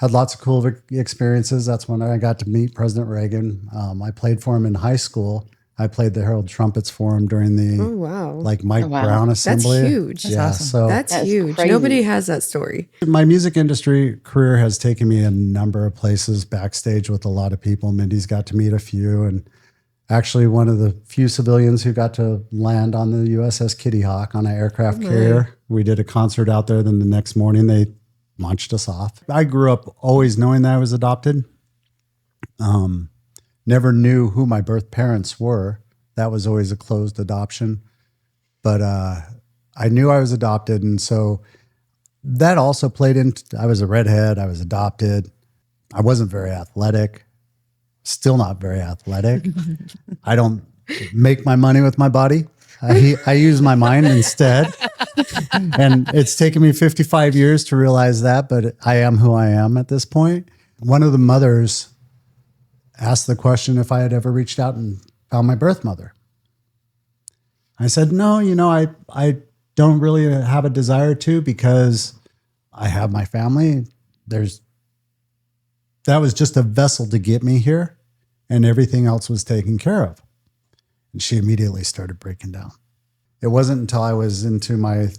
had lots of cool experiences. That's when I got to meet President Reagan. I played for him in high school. I played the Herald Trumpets for him during the Mike Brown Assembly. That's huge. Yeah, That's awesome. so That's huge. crazy. Nobody has that story. my music industry career has taken me a number of places backstage with a lot of people. Mindy's got to meet a few, and actually one of the few civilians who got to land on the USS Kitty Hawk on an aircraft carrier. We did a concert out there. Then the next morning they launched us off. I grew up always knowing that I was adopted. Never knew who my birth parents were. That was always a closed adoption. But I knew I was adopted. And so that also played into, I was a redhead. I was adopted. I wasn't very athletic. Still not very athletic. I don't make my money with my body. I use my mind instead. And it's taken me 55 years to realize that, but I am who I am at this point. One of the mothers asked the question if I had ever reached out and found my birth mother. I said, no, I don't really have a desire to, because I have my family. That was just a vessel to get me here, and everything else was taken care of. And she immediately started breaking down. It wasn't until I was into my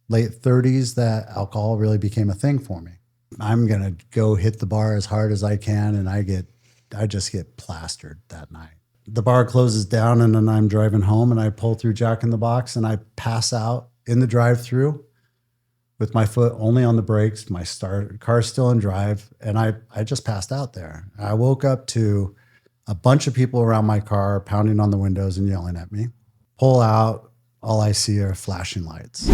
late 30s that alcohol really became a thing for me. I'm going to go hit the bar as hard as I can, and I just get plastered that night. The bar closes down, and then I'm driving home, and I pull through Jack in the Box, and I pass out in the drive-thru with my foot only on the brakes, my car's still in drive, and I just passed out there. I woke up to a bunch of people around my car pounding on the windows and yelling at me. Pull out, all I see are flashing lights.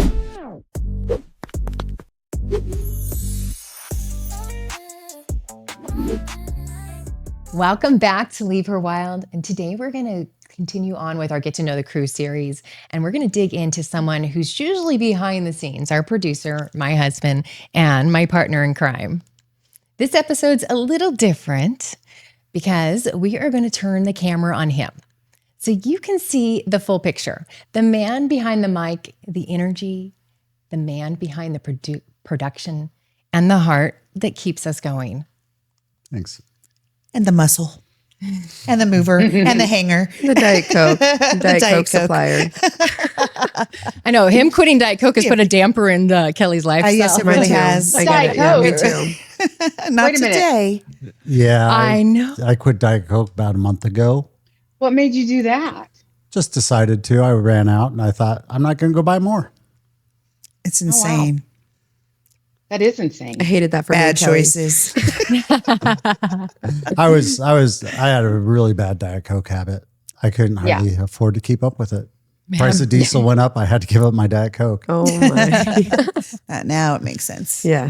Welcome back to Leave Her Wyld. And today we're going to continue on with our Get to Know the Crew series. And we're going to dig into someone who's usually behind the scenes, our producer, my husband, and my partner in crime. This episode's a little different because we are going to turn the camera on him, so you can see the full picture. The man behind the mic, the energy, the man behind the production, and the heart that keeps us going. Thanks. And the muscle. And the mover. And the hanger. The Diet Coke. The Diet Coke supplier. I know, him quitting Diet Coke has put a damper in Kelly's life. Yes, it really has. I get it. Yeah, me too. Not Wait a minute. today. Yeah. I know. I quit Diet Coke about a month ago. What made you do that? Just decided to. I ran out and I thought, I'm not going to go buy more. It's insane. That is insane. I hated that for Bad me, Kelly. choices. I had a really bad Diet Coke habit. I couldn't hardly afford to keep up with it. Price of diesel went up. I had to give up my Diet Coke. Oh my. Now it makes sense. Yeah.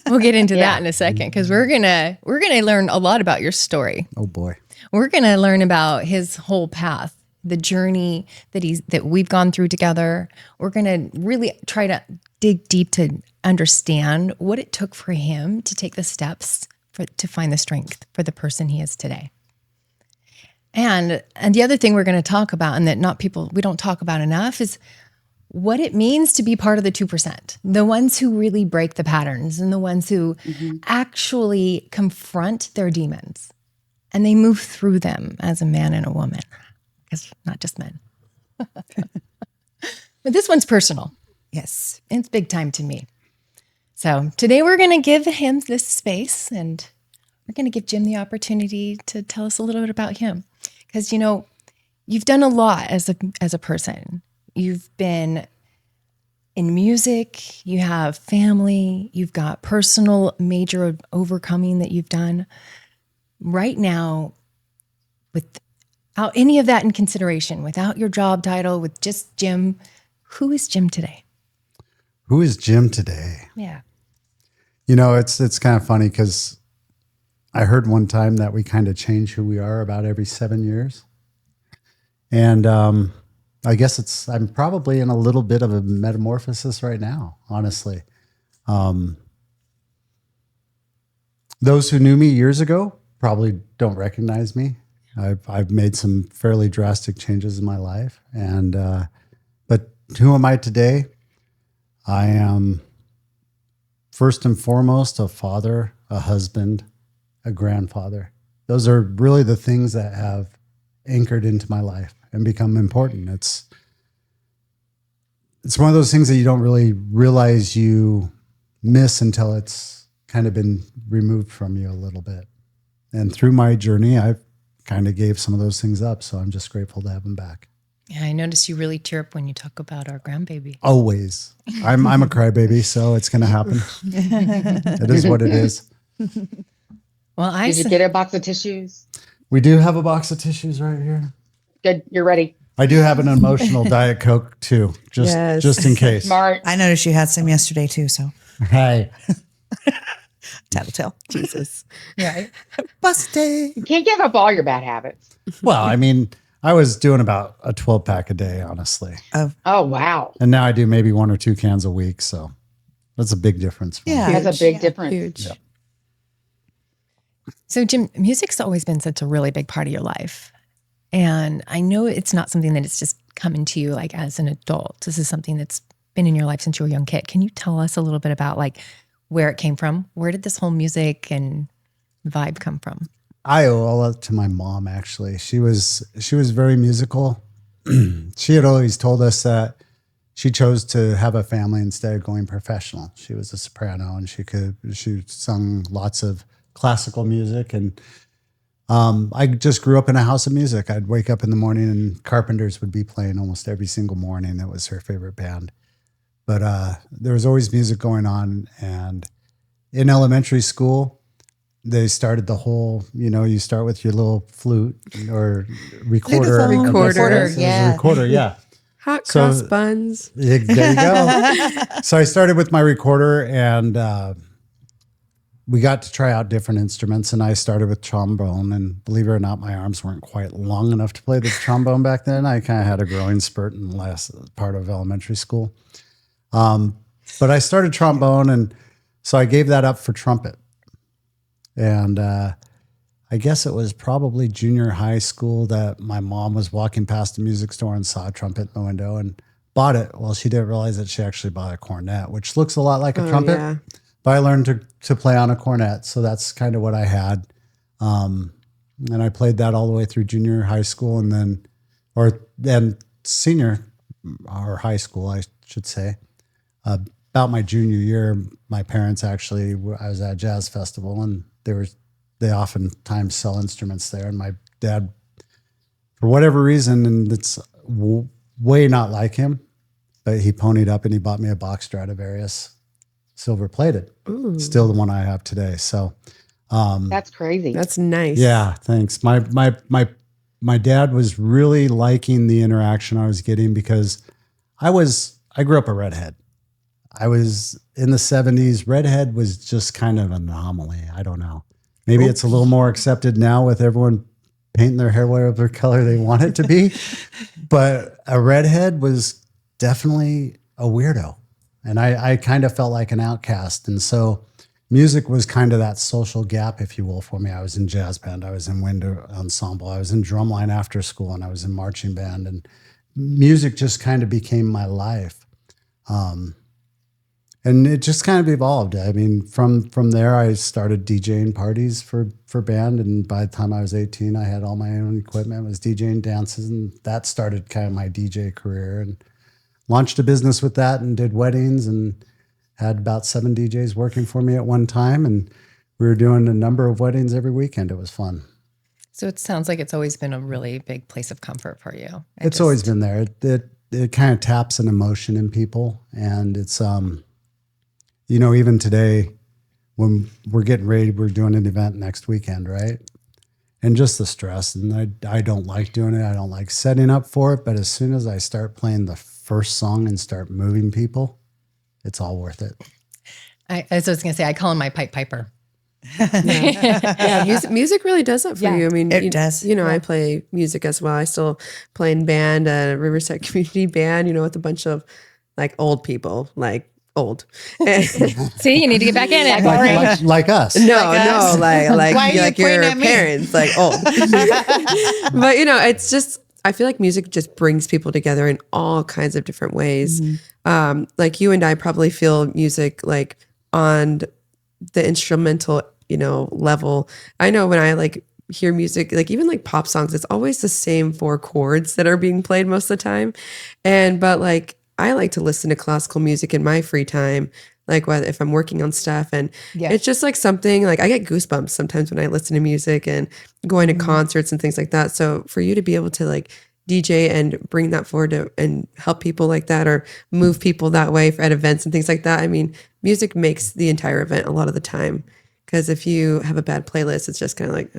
We'll get into that in a second, because we're gonna learn a lot about your story. Oh boy. We're gonna learn about his whole path, the journey that we've gone through together. We're gonna really try to dig deep to understand what it took for him to take the steps to find the strength for the person he is today. And the other thing we're going to talk about, and that we don't talk about enough, is what it means to be part of the 2%, the ones who really break the patterns and the ones who actually confront their demons and they move through them as a man and a woman, because not just men. But this one's personal. Yes. It's big time to me. So today we're going to give him this space, and we're going to give Jim the opportunity to tell us a little bit about him. Because, you've done a lot as a person. You've been in music, you have family, you've got personal major overcoming that you've done. Right now, without any of that in consideration, without your job title, with just Jim, who is Jim today? Who is Jim today? Yeah. It's kind of funny because I heard one time that we kind of change who we are about every 7 years. And I guess I'm probably in a little bit of a metamorphosis right now, honestly. Those who knew me years ago probably don't recognize me. I've made some fairly drastic changes in my life. But who am I today? I am first and foremost a father, a husband, a grandfather. Those are really the things that have anchored into my life and become important. It's one of those things that you don't really realize you miss until it's kind of been removed from you a little bit. And through my journey, I've kind of gave some of those things up. So I'm just grateful to have them back. Yeah, I notice you really tear up when you talk about our grandbaby. Always. I'm a crybaby, so it's going to happen. It is what it is. Well, Did you get a box of tissues? We do have a box of tissues right here. Good. You're ready. I do have an emotional Diet Coke too, just in case. Smart. I noticed you had some yesterday too. So Hey, tattletale. Jesus. right. Busted. You can't give up all your bad habits. well, I mean, I was doing about a 12-pack a day, honestly, Oh, wow. and now I do maybe 1 or 2 cans a week. So that's a big difference. For Yeah. me. That's a big difference. Huge. Yeah. So, Jim, music's always been such a really big part of your life. And I know it's not something that it's just coming to you like as an adult. This is something that's been in your life since you were a young kid. Can you tell us a little bit about like where it came from? Where did this whole music and vibe come from? I owe all that to my mom. Actually, she was very musical. She had always told us that she chose to have a family instead of going professional. She was a soprano, and she sung lots of classical music. And I just grew up in a house of music. I'd wake up in the morning and Carpenters would be playing almost every single morning. That was her favorite band. But there was always music going on. And in elementary school, they started the whole, you start with your little flute or recorder. Flutophone. Recorder, It was a yeah. recorder, yeah. Hot So- cross buns. There you go. So I started with my recorder, and we got to try out different instruments. And I started with trombone. And believe it or not, my arms weren't quite long enough to play the trombone back then. I kind of had a growing spurt in the last part of elementary school. But I started trombone, and so I gave that up for trumpet. And I guess it was probably junior high school that my mom was walking past the music store and saw a trumpet in the window and bought it. Well, she didn't realize that she actually bought a cornet, which looks a lot like a trumpet. Yeah. But I learned to play on a cornet, so that's kind of what I had. And I played that all the way through junior high school, and then senior or high school, I should say. About my junior year, my parents actually, I was at a jazz festival, and they oftentimes sell instruments there. And my dad, for whatever reason, and it's way not like him, but he ponied up and he bought me a box Stradivarius, silver plated, still the one I have today. So That's crazy. That's nice. yeah, thanks. My dad was really liking the interaction I was getting because I grew up a redhead. I was in the 70s. Redhead was just kind of an anomaly. I don't know. Maybe it's a little more accepted now with everyone painting their hair whatever color they want it to be. But a redhead was definitely a weirdo. And I kind of felt like an outcast. And so music was kind of that social gap, if you will, for me. I was in jazz band. I was in wind ensemble. I was in drumline after school, and I was in marching band. And music just kind of became my life. And it just kind of evolved. I mean, from there, I started DJing parties for band. And by the time I was 18, I had all my own equipment, was DJing dances. And that started kind of my DJ career, and launched a business with that and did weddings and had about 7 DJs working for me at one time. And we were doing a number of weddings every weekend. It was fun. So it sounds like it's always been a really big place of comfort for you. It's always been there. It kind of taps an emotion in people. And it's, even today when we're getting ready, we're doing an event next weekend, right? And just the stress. And I don't like doing it. I don't like setting up for it. But as soon as I start playing the first song and start moving people, it's all worth it. I was going to say, I call him my pipe piper. Yeah, music really does that for Yeah, you. I mean, it does. I play music as well. I still play in band, a Riverside Community Band, with a bunch of like old people, like old. See, you need to get back in it. Like us. No, us. like Why are you your pointing at me? parents, like old. But it's just, I feel like music just brings people together in all kinds of different ways. Like you and I probably feel music like on the instrumental level. I know when I like hear music, like even like pop songs, it's always the same 4 chords that are being played most of the time. But like I like to listen to classical music in my free time, like if I'm working on stuff, and it's just like something like I get goosebumps sometimes when I listen to music and going to concerts and things like that. So for you to be able to like DJ and bring that forward and help people like that, or move people that way at events and things like that. I mean, music makes the entire event a lot of the time, because if you have a bad playlist, it's just kind of like,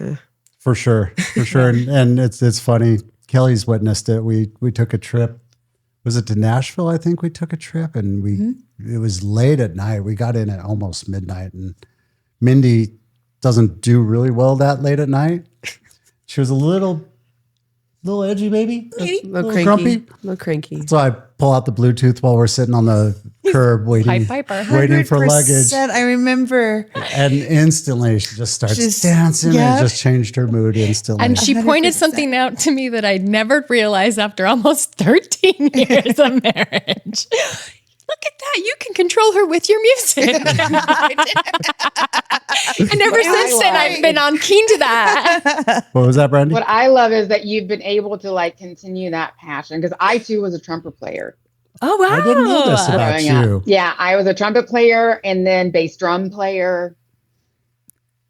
For sure. And it's funny. Kelly's witnessed it. We took a trip. Was it to Nashville? I think we took a trip, and it was late at night. We got in at almost midnight, and Mindy doesn't do really well that late at night. She was a little edgy, maybe, a little grumpy. a little cranky. So I pull out the Bluetooth while we're sitting on the curb waiting Piper. waiting for luggage. I remember. And instantly she just starts Just- dancing, yeah. and it just changed her mood instantly. And she pointed 100%. something out to me that I'd never realized after almost 13 years of marriage. Look at that. You can control her with your music. And ever since then, I've been on keen to that. What was that, Brandy? What I love is that you've been able to like continue that passion, because I too was a trumpet player. Oh, wow. I didn't know this about growing you. up. Yeah, I was a trumpet player and then bass drum player.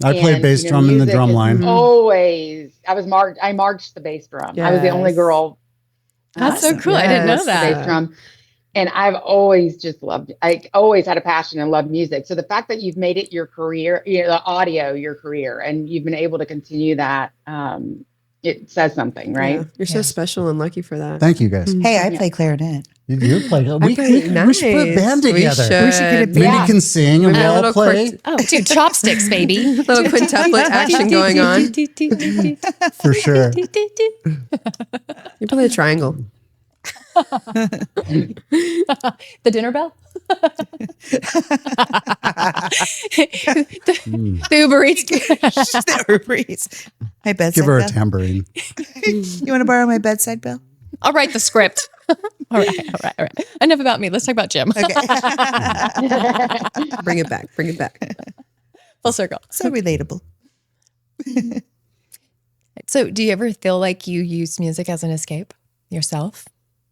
I played And, bass drum in the music drum is line. Always, I marched the bass drum. I was the only Yes. girl. That's so cool. I didn't know Yes. the bass that. drum. And I've always just loved, I always had a passion and loved music. So the fact that you've made it your career, the audio, your career, and you've been able to continue that, it says something, right? Yeah. You're so special and lucky for that. Thank you, guys. Hey, I play clarinet. You're playing. We play- should put a band nice. together. We should get a Mindy Yeah. can sing and Maybe a we'll all little play. Oh, dude, chopsticks, baby. Little quintuplet action going on. For sure. You play the triangle. The dinner bell? the Uber Eats. The Uber Eats. My bedside Give her a bell. tambourine. You want to borrow my bedside bell? I'll write the script. All right. Enough about me. Let's talk about Jim. Okay. Bring it back. Bring it back. Full circle. So relatable. So do you ever feel like you use music as an escape yourself?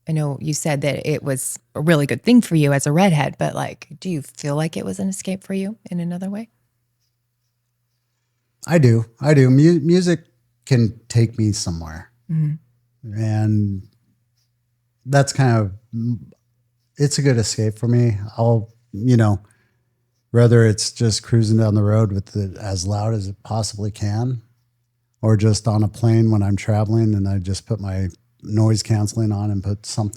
I know you said that it was a really good thing for you as a redhead, but like, do you feel like it was an escape for you in another way? I do. Music can take me somewhere. And that's kind of, it's a good escape for me. I'll, whether it's just cruising down the road with it as loud as it possibly can, or just on a plane when I'm traveling and I just put my noise canceling on and put some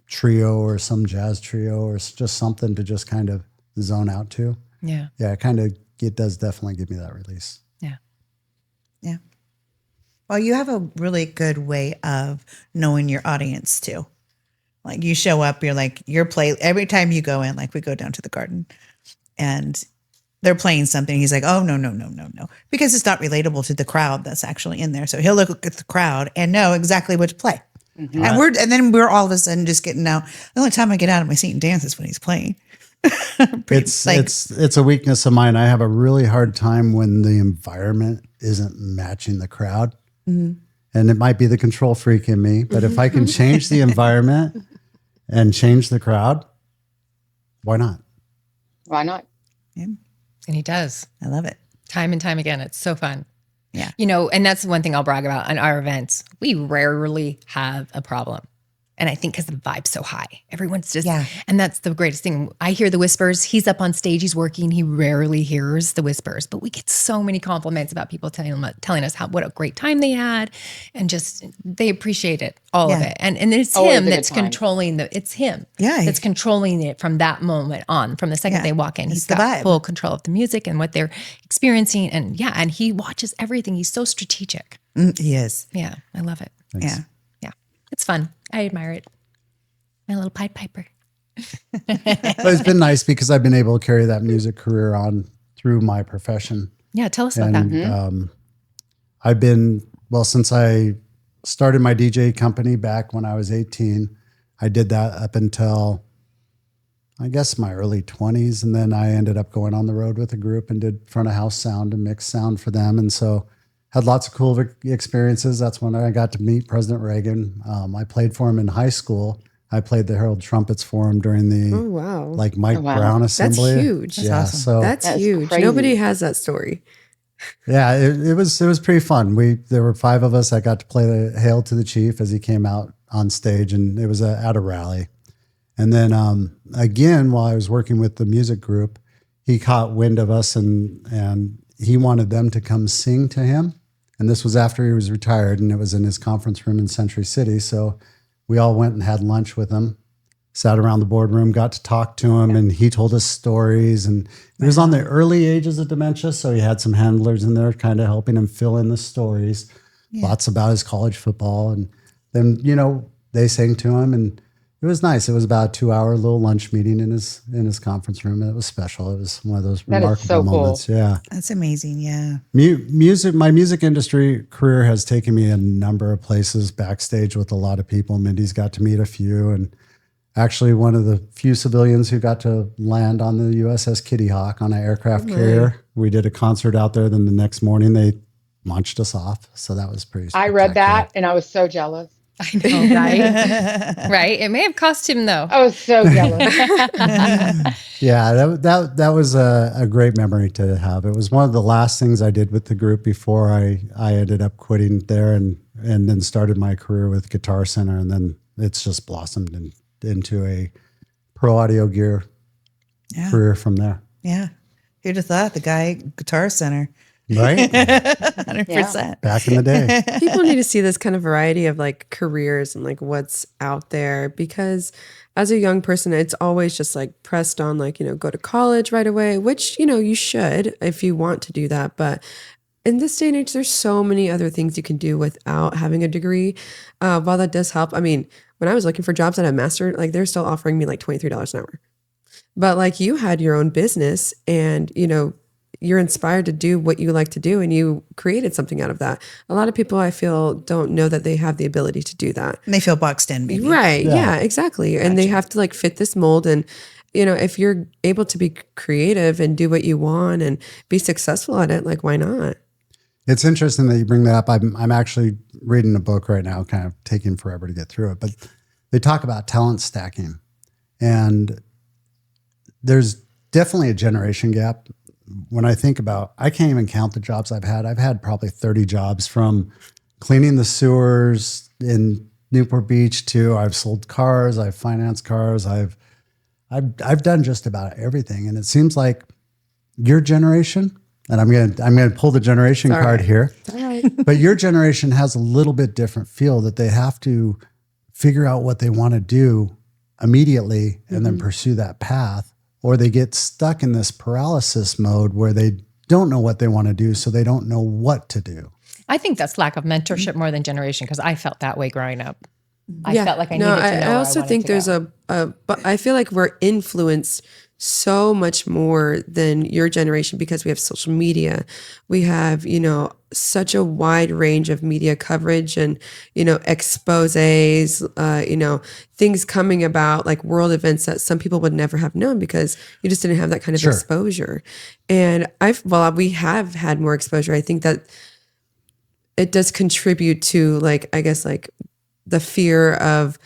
trio or some jazz trio or just something to just kind of zone out to. Yeah. Yeah, it does definitely give me that release. Yeah. Yeah. Well, you have a really good way of knowing your audience too. Like you show up, every time you go in, like we go down to the garden and they're playing something. He's like, oh, no. Because it's not relatable to the crowd that's actually in there. So he'll look at the crowd and know exactly what to play. Mm-hmm. And then we're all of a sudden just getting out. The only time I get out of my seat and dance is when he's playing. It's a weakness of mine. I have a really hard time when the environment isn't matching the crowd. And it might be the control freak in me, but if I can change the environment and change the crowd, why not? Why not? And he does. I love it. Time and time again. It's so fun. Yeah. And that's the one thing I'll brag about on our events. We rarely have a problem. And I think because the vibe's so high, everyone's just, and that's the greatest thing. I hear the whispers. He's up on stage, he's working. He rarely hears the whispers, but we get so many compliments about people telling us what a great time they had, and just they appreciate it, all of it. And it's Always him a good that's time. controlling it's him Yeah. that's controlling it from that moment on. From the second they walk in, It's he's the got vibe. full control of the music and what they're experiencing, and and he watches everything. He's so strategic. He is. Yeah, I love it. Yeah. Yeah, it's fun. I admire it. My little Pied Piper. But it's been nice because I've been able to carry that music career on through my profession. Yeah, tell us about that. And I've been, since I started my DJ company back when I was 18, I did that up until I guess, my early 20s. And then I ended up going on the road with a group and did front of house sound and mixed sound for them. And so had lots of cool experiences. That's when I got to meet President Reagan. I played for him in high school. I played the Herald Trumpets for him during the Oh, wow. like Mike Oh, wow. Brown That's assembly. huge. That's Yeah, awesome. so That's That's huge. crazy. Nobody has that story. yeah, it was pretty fun. There were 5 of us that got to play the Hail to the Chief as he came out on stage, and it was at a rally. And then again, while I was working with the music group, he caught wind of us, and he wanted them to come sing to him. And this was after he was retired, and it was in his conference room in Century City. So we all went and had lunch with him, sat around the boardroom, got to talk to him, and he told us stories. And he was on the early ages of dementia, so he had some handlers in there kind of helping him fill in the stories. Lots about his college football. And then, they sang to him, and it was nice. It was about a 2-hour little lunch meeting in his conference room, and it was special. It was one of those That is remarkable so cool. moments. Yeah. That's amazing. Yeah. My music industry career has taken me a number of places backstage with a lot of people. Mindy's got to meet a few, and actually one of the few civilians who got to land on the USS Kitty Hawk on an aircraft carrier. We did a concert out there. Then the next morning they launched us off. So that was pretty I read spectacular. that and I was so jealous. I know, right? Right. It may have cost him though. I was so jealous. Yeah, that was a great memory to have. It was one of the last things I did with the group before I ended up quitting there and then started my career with Guitar Center, and then it's just blossomed into a pro audio gear Yeah. career from there. Yeah. Who'd have thought the guy Guitar Center? Right? 100%. Back in the day. People need to see this kind of variety of like careers and like what's out there, because as a young person, it's always just like pressed on like, go to college right away, which, you should if you want to do that. But in this day and age, there's so many other things you can do without having a degree. While that does help, I mean, when I was looking for jobs at a master, like they're still offering me like $23 an hour. But like you had your own business and, you're inspired to do what you like to do and you created something out of that. A lot of people I feel don't know that they have the ability to do that. And they feel boxed in, maybe. Right. Yeah, exactly. And they have to like fit this mold. And, if you're able to be creative and do what you want and be successful at it, like why not? It's interesting that you bring that up. I'm actually reading a book right now, kind of taking forever to get through it, but they talk about talent stacking. And there's definitely a generation gap. When I think about, I can't even count the jobs I've had. I've had probably 30 jobs, from cleaning the sewers in Newport Beach to I've sold cars, I've financed cars, I've done just about everything. And it seems like your generation, and I'm gonna pull the generation card here, All right. but your generation has a little bit different feel, that they have to figure out what they want to do immediately and then pursue that path. Or they get stuck in this paralysis mode where they don't know what they want to do, so they don't know what to do. I think that's lack of mentorship more than generation, because I felt that way growing up. I Yeah. felt like I No, needed to know. I also think there's but I feel like we're influenced so much more than your generation because we have social media. We have, such a wide range of media coverage and, exposés, things coming about like world events that some people would never have known because you just didn't have that kind of exposure. And we have had more exposure. I think that it does contribute to like, I guess like the fear of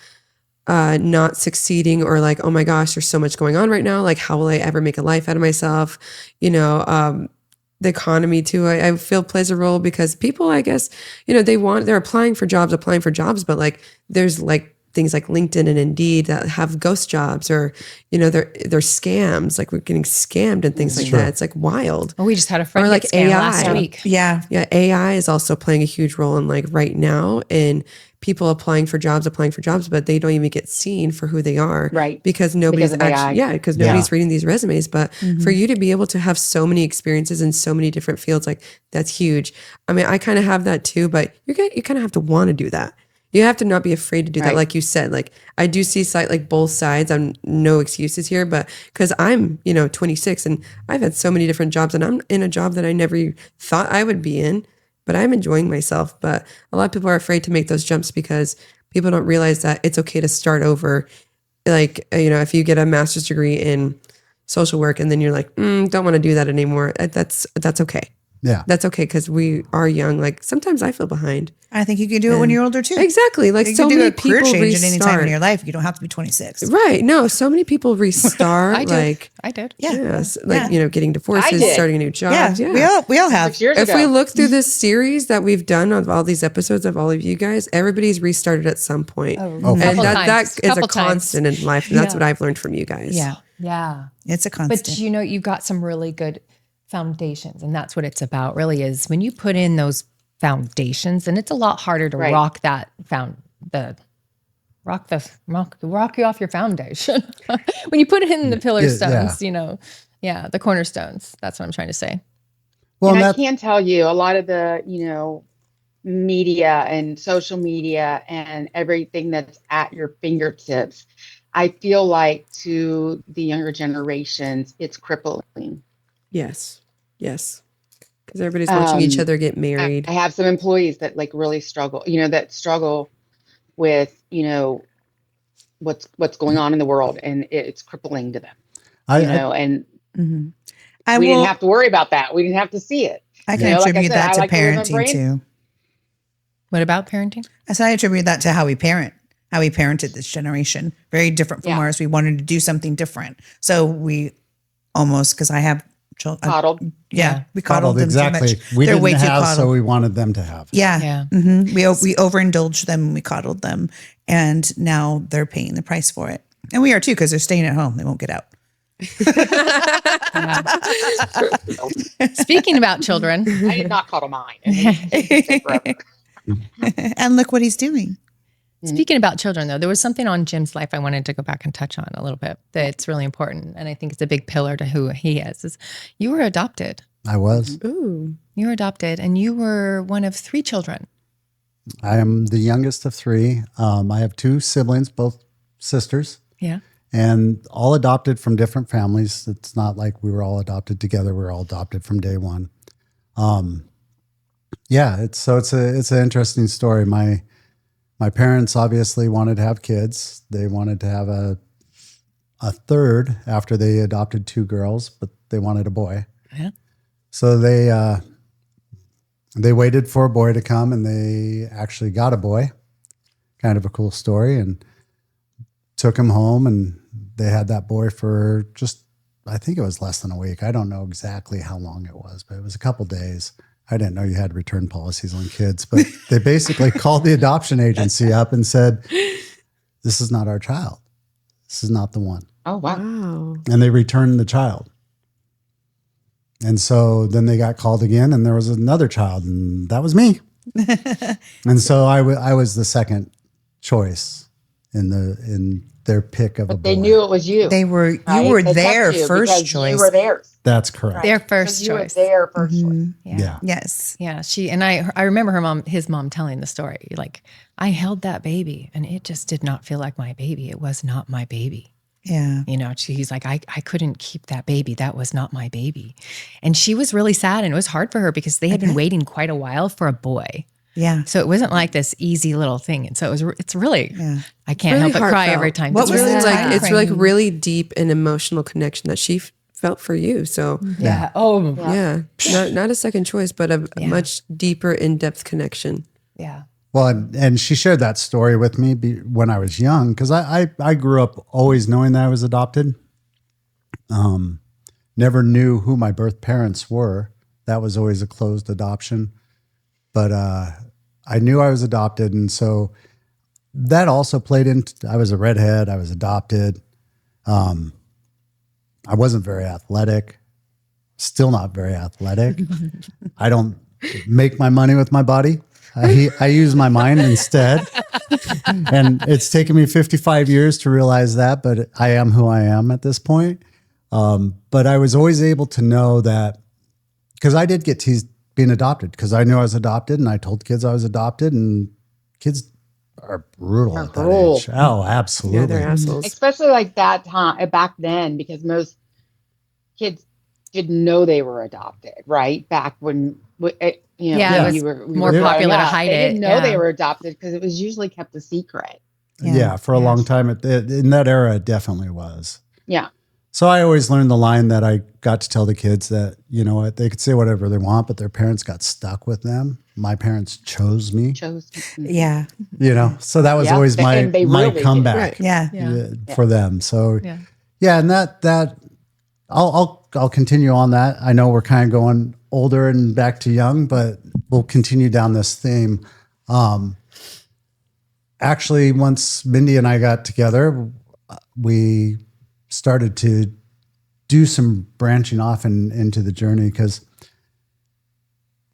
not succeeding, or like, oh my gosh, there's so much going on right now. Like, how will I ever make a life out of myself? The economy too, I feel plays a role because people, I guess, they're applying for jobs, but like, there's like things like LinkedIn and Indeed that have ghost jobs, or, they're scams. Like we're getting scammed and things like that. It's like wild. Oh, we just had a friend Or like get scammed AI. last week. Yeah. Yeah, AI is also playing a huge role in like right now in people applying for jobs, but they don't even get seen for who they are. Right. Because nobody's Because of AI. because nobody's reading these resumes. But for you to be able to have so many experiences in so many different fields, like that's huge. I mean, I kind of have that too, but you kind of have to want to do that. You have to not be afraid to do that. Right. Like you said, like I do see like both sides. I'm no excuses here, but because I'm, 26 and I've had so many different jobs and I'm in a job that I never thought I would be in, but I'm enjoying myself. But a lot of people are afraid to make those jumps because people don't realize that it's okay to start over like, if you get a master's degree in social work and then you're like, don't want to do that anymore, that's okay. Yeah. That's okay, because we are young. Like, sometimes I feel behind. I think you can do it when you're older too. Exactly. Like, You so can do many a career people change at any time in restart. your life. You don't have to be 26. Right. No, so many people restart. I did. Like, I did. Yeah. yes, like, Yeah. getting I divorces, did. starting a new Yeah. job. Yeah. We all have. 6 years If ago. we look through this series that we've done of all these episodes of all of you guys, everybody's restarted at some point. Oh, And Couple that times. is a Couple times. constant in life. And that's Yeah. what I've learned from you guys. Yeah. Yeah. It's a constant. But you've got some really good foundations, and that's what it's about really, is when you put in those foundations, and it's a lot harder to Right. rock you off your foundation. When you put it in the pillar Yeah, stones, the cornerstones. That's what I'm trying to say. Well, And and I that, can tell you a lot of the, media and social media and everything that's at your fingertips, I feel like to the younger generations, it's crippling. Yes. Yes. Because everybody's watching each other get I married. have some employees that like really struggle, that struggle with, what's going on in the world, and it's crippling to them, and Mhm. we didn't have to worry about that. We didn't have to see it. I can like I attribute said, that I to like to live in parenting brain. too. What about parenting? I attribute that to how we parented this generation. Very different from Yeah. ours. We wanted to do something different. So we almost, because I have children. Coddled. Yeah, we coddled, coddled them exactly. too much. We They're didn't way too have, so coddled. we wanted them to have. Yeah. Yeah. We overindulged them. We coddled them. And now they're paying the price for it. And we are too, because they're staying at home. They won't get out. Speaking about children, I did not coddle mine. It took forever. And look what he's doing. Speaking about children, though, there was something on Jim's life I wanted to go back and touch on a little bit that's really important. And I think it's a big pillar to who he is you were adopted. I was. Ooh. You were adopted, and you were one of 3 children. I am the youngest of 3. I have 2 siblings, both sisters, Yeah. and all adopted from different families. It's not like we were all adopted together. We were all adopted from day one. It's an interesting story. My parents obviously wanted to have kids. They wanted to have a third after they adopted 2 girls, but they wanted a boy. Yeah. So they waited for a boy to come, and they actually got a boy. Kind of a cool story, and took him home, and they had that boy for just, I think it was less than a week. I don't know exactly how long it was, but it was a couple days. I didn't know you had return policies on kids, but they basically called the adoption agency up and said, "This is not our child. This is not the one." Oh, wow. Wow. And they returned the child. And so then they got called again, and there was another child, and that was me. And so I was the second choice in their pick of a But boy. they knew it was you. You were right? They their kept you first because choice. You were theirs. That's correct. Their first So you were choice. their first choice. Mhm. Yeah. Yes. Yeah, she and I remember his mom telling the story. Like, I held that baby, and it just did not feel like my baby. It was not my baby. Yeah. He's like, I couldn't keep that baby. That was not my baby. And she was really sad, and it was hard for her because they had been waiting quite a while for a boy. Yeah. So it wasn't like this easy little thing. And so it's really, Yeah. I can't Really help but cry heartfelt. every time. What It's was really the like time it's like frame? really deep and emotional connection that she felt for you. So Yeah. Oh, yeah, not a second choice, but a much deeper, in-depth connection. yeah. Well, and she shared that story with me when I was young, because I grew up always knowing that I was adopted. Never knew who my birth parents were. That was always a closed adoption. But I knew I was adopted, and so that also played into. I was a redhead. I was adopted. I wasn't very athletic. Still not very athletic. I don't make my money with my body. I use my mind instead. And it's taken me 55 years to realize that, but I am who I am at this point. But I was always able to know that, because I did get teased being adopted, because I knew I was adopted, and I told kids I was adopted, and kids are brutal at that cruel. age. Oh, Yeah, absolutely. they're assholes. Especially like that time back then, because most kids didn't know they were adopted, right? Back when, Yeah, when it we more were popular growing to up, hide they it, didn't know yeah. they were adopted because it was usually kept a secret. Yeah, for a long time. In that era, it definitely was. Yeah. So I always learned the line that I got to tell the kids that, you know what, they could say whatever they want, but their parents got stuck with them. My parents chose me, Yeah. you know, so that was Yeah, always my and they really did. comeback Right. Yeah. for them. So Yeah. and that I'll continue on that. I know we're kind of going older and back to young, but we'll continue down this theme. Actually, once Mindy and I got together, we started to do some branching off into the journey, because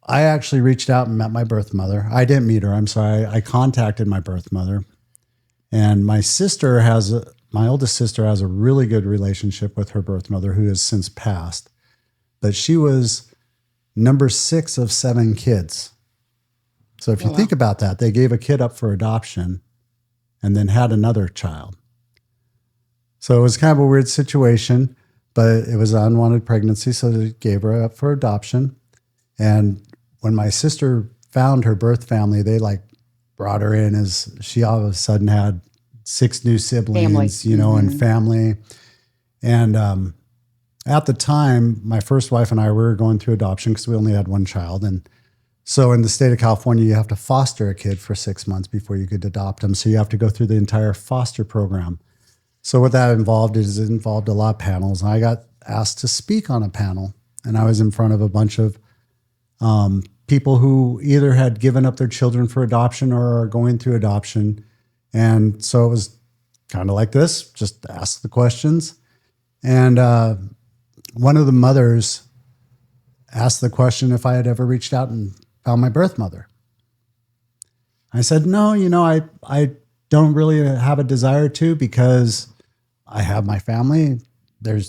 I actually reached out and met my birth mother. I didn't meet her. I'm sorry. I contacted my birth mother, and my oldest sister has a really good relationship with her birth mother, who has since passed, but she was number 6 of 7 kids. So if you think about that, they gave a kid up for adoption and then had another child. So it was kind of a weird situation, but it was an unwanted pregnancy. So they gave her up for adoption. And when my sister found her birth family, they like brought her in as she all of a sudden had 6 new siblings, you know, and family. And at the time, my first wife and I were going through adoption because we only had one child. And so in the state of California, you have to foster a kid for 6 months before you could adopt them. So you have to go through the entire foster program. So what that involved is it involved a lot of panels. And I got asked to speak on a panel, and I was in front of a bunch of people who either had given up their children for adoption or are going through adoption. And so it was kind of like this, just ask the questions. And one of the mothers asked the question if I had ever reached out and found my birth mother. I said, no, you know, I don't really have a desire to, because I have my family. That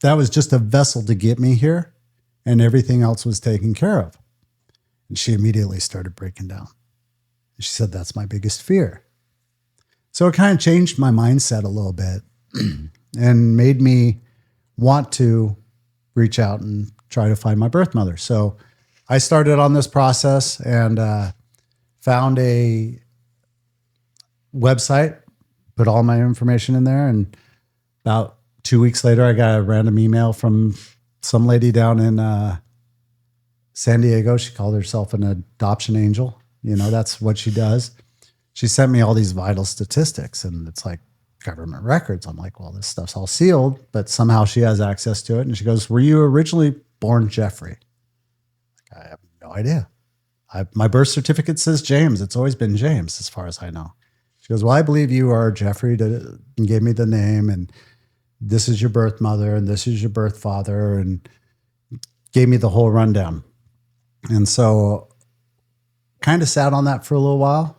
was just a vessel to get me here, and everything else was taken care of. And she immediately started breaking down. She said, that's my biggest fear. So it kind of changed my mindset a little bit and made me want to reach out and try to find my birth mother. So I started on this process and found a website, put all my information in there. And about 2 weeks later, I got a random email from some lady down in San Diego. She called herself an adoption angel. You know, that's what she does. She sent me all these vital statistics, and it's like government records. I'm like, well, this stuff's all sealed, but somehow she has access to it. And she goes, were you originally born Jeffrey? I have no idea. My birth certificate says James. It's always been James, as far as I know. She goes, well, I believe you are Jeffrey, and gave me the name, and this is your birth mother, and this is your birth father, and gave me the whole rundown. And so kind of sat on that for a little while,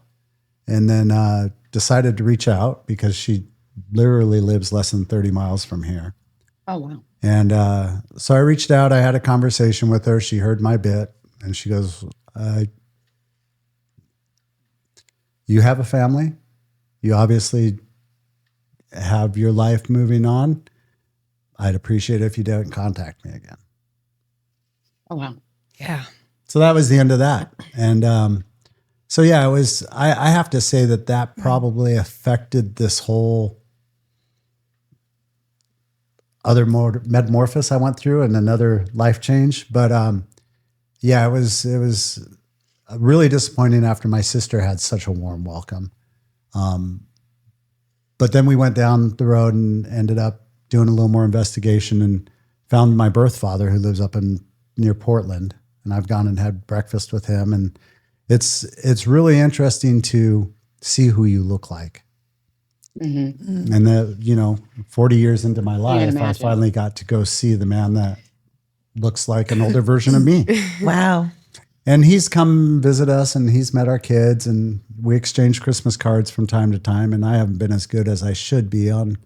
and then decided to reach out, because she literally lives less than 30 miles from here. Oh, wow. And so I reached out. I had a conversation with her. She heard my bit, and she goes, you have a family. You obviously have your life moving on. I'd appreciate it if you didn't contact me again. Oh, wow. Yeah. So that was the end of that. And so, yeah, it was, I have to say that probably affected this whole other metamorphosis I went through and another life change. But yeah, it was really disappointing after my sister had such a warm welcome. But then we went down the road and ended up doing a little more investigation and found my birth father, who lives up near Portland. And I've gone and had breakfast with him. And it's really interesting to see who you look like. Mm-hmm. And 40 years into my life, I finally got to go see the man that looks like an older version of me. Wow. And he's come visit us, and he's met our kids, and we exchange Christmas cards from time to time. And I haven't been as good as I should be on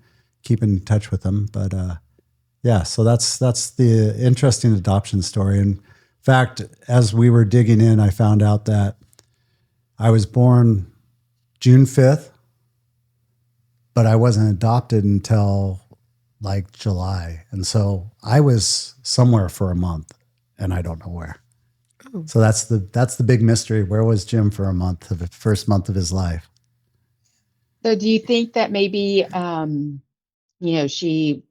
keeping in touch with them. But yeah, so that's the interesting adoption story. In fact, as we were digging in, I found out that I was born June 5th, but I wasn't adopted until like July. And so I was somewhere for a month, and I don't know where. So that's the big mystery. Where was Jim for a month, the first month of his life? So do you think that maybe, she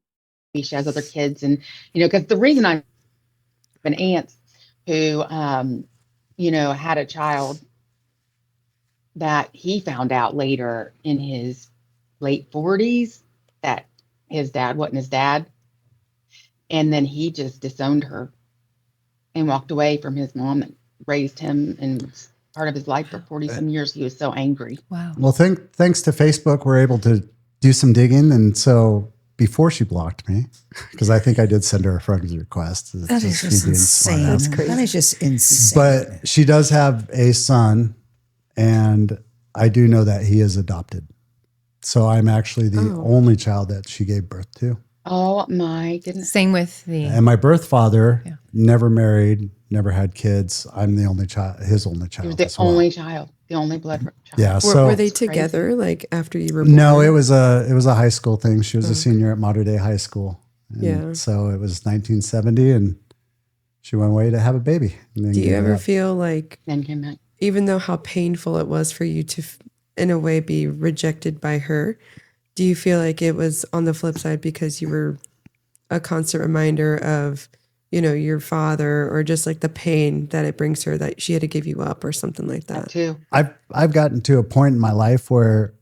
has other kids and, because the reason I have an aunt who, had a child that he found out later in his late 40s that his dad wasn't his dad. And then he just disowned her and walked away from his mom that raised him and was part of his life for 40 some years. He was so angry. Wow. Well, thanks to Facebook, we're able to do some digging. And so before she blocked me, because I think I did send her a friend request. That is just insane. That's crazy. That is just insane. But she does have a son, and I do know that he is adopted. So I'm actually the only child that she gave birth to. Oh my goodness. Same with the. And my birth father never married, never had kids. I'm the only child, his only child. He was the as well. only child, the only blood child. Yeah. Were they together like after you were born? No, it was a high school thing. She was a senior at Modern Day High School. And Yeah. So it was 1970, and she went away to have a baby. And then Do you gave ever up. feel like, Then came back. even though how painful it was for you to, in a way, be rejected by her, do you feel like it was on the flip side because you were a constant reminder of, your father, or just like the pain that it brings her that she had to give you up or something like That that? too. I've gotten to a point in my life where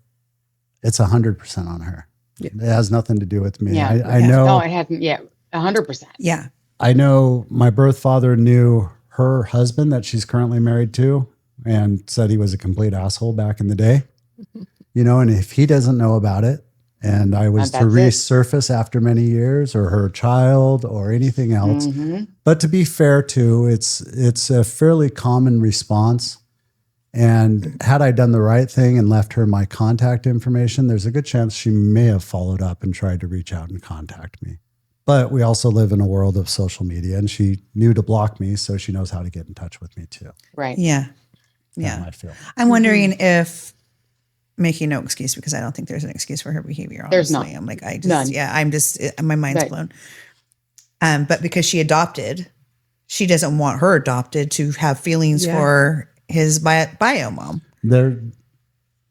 it's 100% on her. Yeah. It has nothing to do with me. Yeah. I know. No, it hasn't yet. 100%. yeah. I know my birth father knew her husband that she's currently married to, and said he was a complete asshole back in the day. And if he doesn't know about it, and I was to That's it. resurface after many years, or her child, or anything else. Mm-hmm. But to be fair too, it's a fairly common response. And had I done the right thing and left her my contact information, there's a good chance she may have followed up and tried to reach out and contact me. But we also live in a world of social media, and she knew to block me, so she knows how to get in touch with me too. Right. Yeah. That Yeah. I feel. I'm wondering if, making no excuse, because I don't think there's an excuse for her behavior. Honestly. There's not. I'm like, None. I'm just, my mind's Right. blown. But because she adopted, she doesn't want her adopted to have feelings Yeah. for his bio mom. There,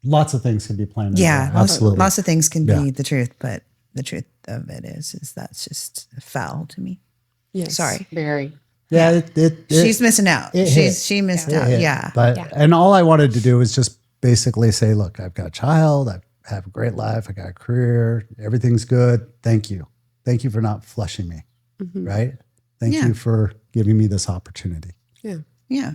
lots of things can be planned. into Yeah. that. Absolutely. Lots of things can Yeah. be the truth, but the truth of it is that's just foul to me. Yes. Sorry. Very. Yeah, She's missing out. it hit. She missed it out. hit. Yeah. But Yeah. and all I wanted to do was just basically say, look, I've got a child. I have a great life. I got a career. Everything's good. Thank you. Thank you for not flushing me. Right. Thank Yeah. you for giving me this opportunity. Yeah. Yeah.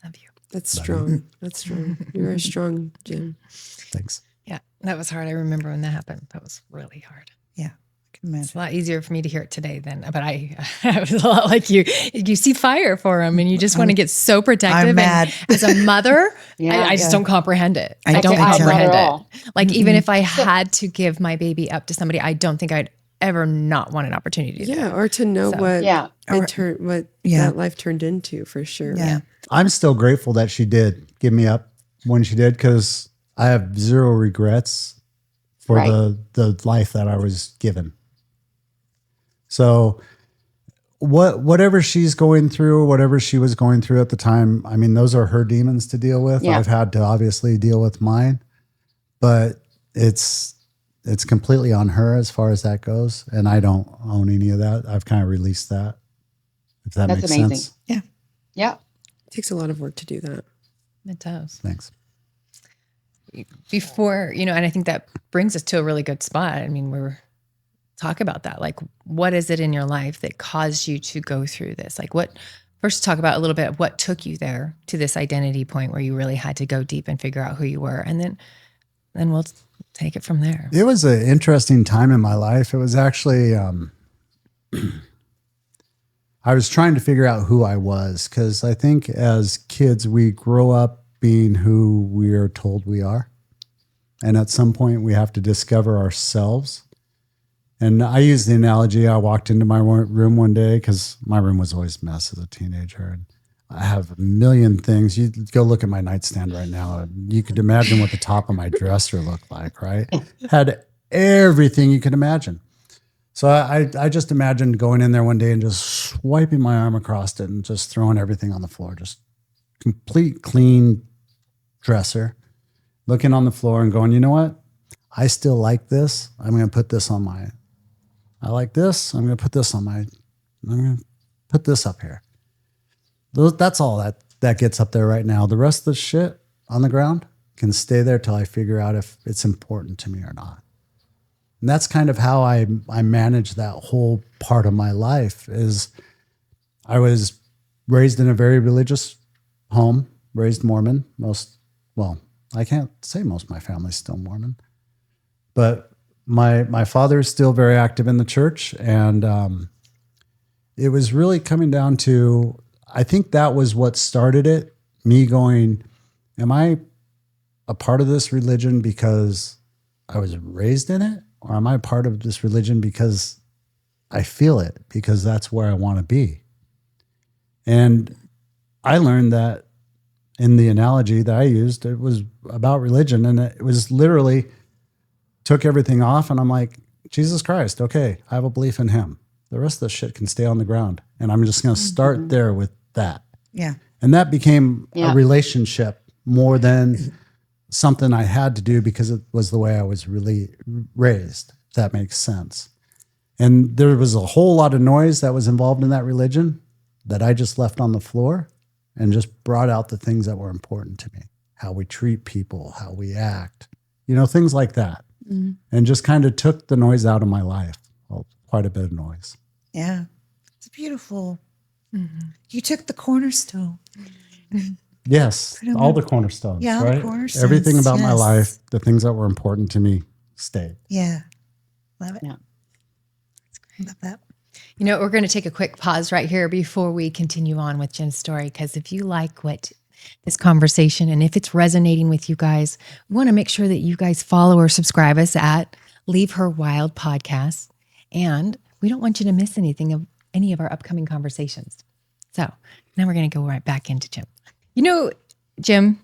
Love you. That's strong. That's strong. You're a strong Jim. Thanks. Yeah, that was hard. I remember when that happened. That was really hard. Yeah. I can It's imagine. a lot easier for me to hear it today but I was a lot like you. You see fire for him, and you just want to get so protective. I'm mad. And as a mother, Yeah. I just don't comprehend it. I I don't can't comprehend at it. all. Like even if I had to give my baby up to somebody, I don't think I'd ever not want an opportunity to do Yeah. that. Or to know So- what Yeah. what Yeah. that life turned into, for sure. Yeah. I'm still grateful that she did give me up when she did, because I have zero regrets for Right. the life that I was given. So whatever she's going through, whatever she was going through at the time, I mean, those are her demons to deal with. Yeah. I've had to obviously deal with mine, but it's completely on her as far as that goes. And I don't own any of that. I've kind of released that, if that That's makes amazing. sense. Yeah. It takes a lot of work to do that. It does. Thanks. Before, and I think that brings us to a really good spot. I mean, talk about that. Like, what is it in your life that caused you to go through this? Like first talk about a little bit of what took you there to this identity point where you really had to go deep and figure out who you were. And then we'll take it from there. It was an interesting time in my life. It was actually, I was trying to figure out who I was, because I think as kids, we grow up being who we are told we are. And at some point, we have to discover ourselves. And I use the analogy, I walked into my room one day, because my room was always a mess as a teenager. And I have a million things. You go look at my nightstand right now, and you could imagine what the top of my dresser looked like, right? Had everything you could imagine. So I just imagined going in there one day and just swiping my arm across it and just throwing everything on the floor, just complete clean dresser. looking on the floor and going, you know what? I still like this. I'm going to put this on my, I like this. I'm going to put this on my, I'm going to put this up here. That's all that gets up there right now. The rest of the shit on the ground can stay there till I figure out if it's important to me or not. And that's kind of how I manage that whole part of my life. Is I was raised in a very religious home, raised Mormon. I can't say most of my family's still Mormon, but my father is still very active in the church. And it was really coming down to, I think that was what started it, me going, am I a part of this religion because I was raised in it? Or am I part of this religion because I feel it, because that's where I want to be? And I learned that in the analogy that I used, it was about religion. And it was literally took everything off. And I'm like, Jesus Christ, okay, I have a belief in him. The rest of the shit can stay on the ground. And I'm just going to start there with that. Yeah. And that became a relationship more than something I had to do because it was the way I was really raised, if that makes sense. And there was a whole lot of noise that was involved in that religion that I just left on the floor and just brought out the things that were important to me, how we treat people, how we act, things like that. And just kind of took the noise out of my life. Well, quite a bit of noise. Yeah. It's beautiful. You took the cornerstone. Yes, all the cornerstones, Yeah, all right? the cornerstones, Everything about my yes. life, the things that were important to me stayed. Yeah. Love it. Yeah. Love that. We're going to take a quick pause right here before we continue on with Jen's story, because if you like what this conversation and if it's resonating with you guys, we want to make sure that you guys follow or subscribe us at Leave Her Wyld podcast. And we don't want you to miss anything of any of our upcoming conversations. So now we're going to go right back into Jim. Jim,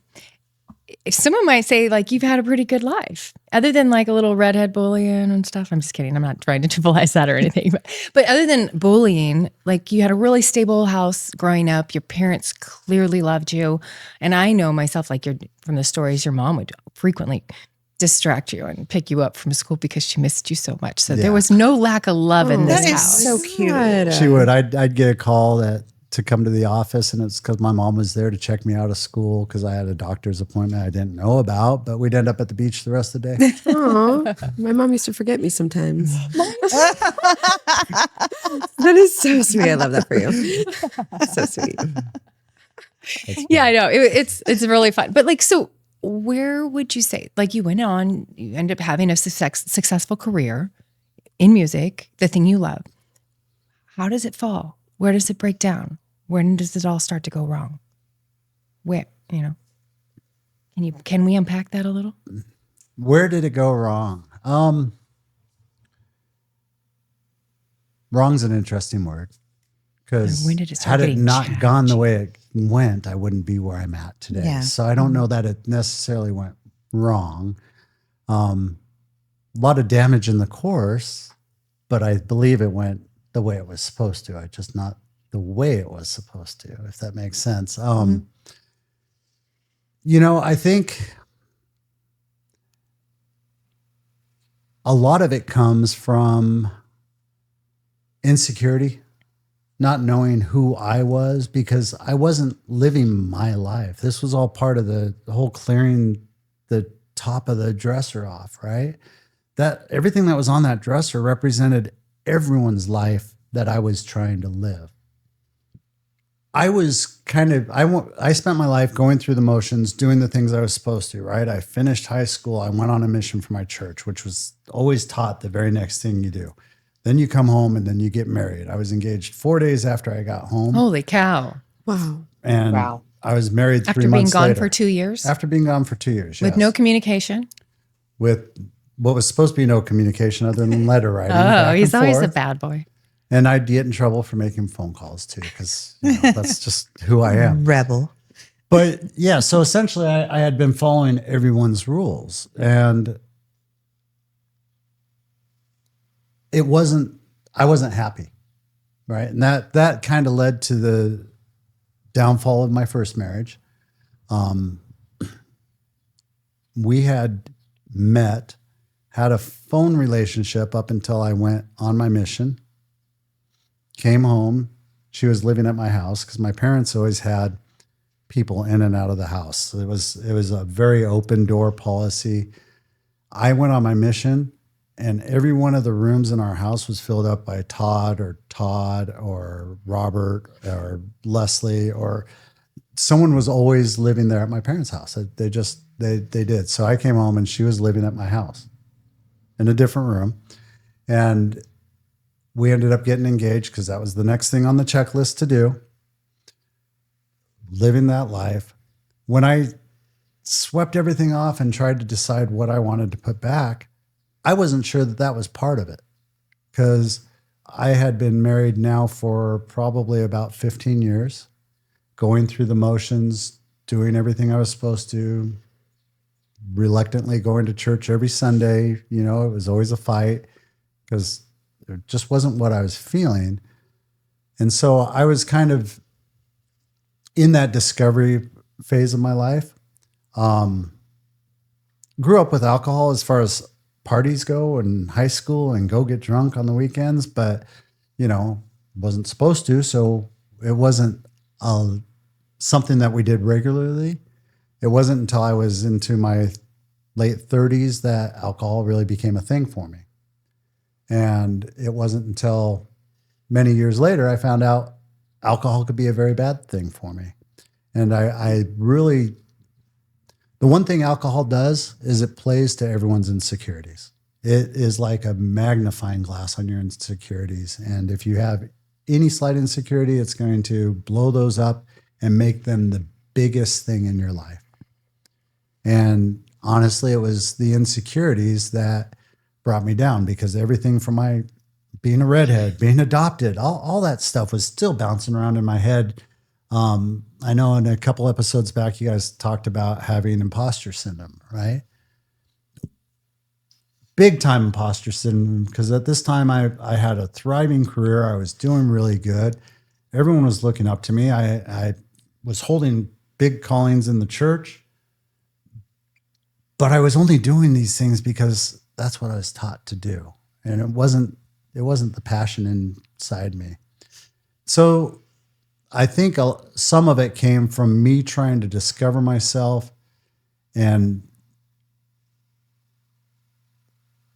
someone might say like you've had a pretty good life, other than like a little redhead bullying and stuff. I'm just kidding. I'm not trying to trivialize that or anything. But other than bullying, like you had a really stable house growing up. Your parents clearly loved you. And I know myself, like from the stories, your mom would frequently distract you and pick you up from school because she missed you so much. So there was no lack of love in this That is house. so cute. She would. I'd get a call to come to the office, and it's because my mom was there to check me out of school because I had a doctor's appointment I didn't know about, but we'd end up at the beach the rest of the day. Aw, my mom used to forget me sometimes. That is so sweet. I love that for you. So sweet. Yeah, I know. It's really fun. But like, so where would you say, like you went on, you ended up having a successful career in music, the thing you love. How does it fall? Where does it break down? When does it all start to go wrong? Where, can we unpack that a little? Where did it go wrong? Wrong's an interesting word, because When did it start had it getting not gone the way it went, I wouldn't be where I'm at today. Yeah. So I don't know that it necessarily went wrong. A lot of damage in the course, but I believe it went the way it was supposed to. Just not the way it was supposed to, if that makes sense. I think a lot of it comes from insecurity, not knowing who I was, because I wasn't living my life. This was all part of the whole clearing the top of the dresser off, right? That everything that was on that dresser represented everyone's life that I was trying to live. I spent my life going through the motions, doing the things I was supposed to, right? I finished high school. I went on a mission for my church, which was always taught the very next thing you do. Then you come home and then you get married. I was engaged 4 days after I got home. Holy cow. Wow. And Wow. I was married 3 After being months gone later. for 2 years? After being gone for 2 years, With yes. no communication? With what was supposed to be no communication other than letter writing. Oh, back he's and always a forth. bad boy. And I'd get in trouble for making phone calls too, because that's just who I am. Rebel. But yeah, so essentially I had been following everyone's rules, and I wasn't happy. Right. And that kind of led to the downfall of my first marriage. we had met, had a phone relationship up until I went on my mission, came home. She was living at my house because my parents always had people in and out of the house. It was a very open door policy. I went on my mission, and every one of the rooms in our house was filled up by Todd or Robert or Leslie, or someone was always living there at my parents' house. They did. So I came home and she was living at my house in a different room. And we ended up getting engaged because that was the next thing on the checklist to do. Living that life. When I swept everything off and tried to decide what I wanted to put back, I wasn't sure that that was part of it, because I had been married now for probably about 15 years, going through the motions, doing everything I was supposed to, reluctantly going to church every Sunday. You know, it was always a fight because it just wasn't what I was feeling. And so I was kind of in that discovery phase of my life. Grew up with alcohol as far as parties go in high school and go get drunk on the weekends, but, you know, wasn't supposed to. So it wasn't something that we did regularly. It wasn't until I was into my late 30s that alcohol really became a thing for me. And it wasn't until many years later I found out alcohol could be a very bad thing for me. And I really, the one thing alcohol does is it plays to everyone's insecurities. It is like a magnifying glass on your insecurities. And if you have any slight insecurity, it's going to blow those up and make them the biggest thing in your life. And honestly, it was the insecurities that brought me down, because everything from my being a redhead, being adopted, all that stuff was still bouncing around in my head. I know in a couple episodes back, you guys talked about having imposter syndrome, right? Big time imposter syndrome, because at this time I had a thriving career. I was doing really good. Everyone was looking up to me. I was holding big callings in the church, but I was only doing these things because that's what I was taught to do. And it wasn't the passion inside me. So I think some of it came from me trying to discover myself, and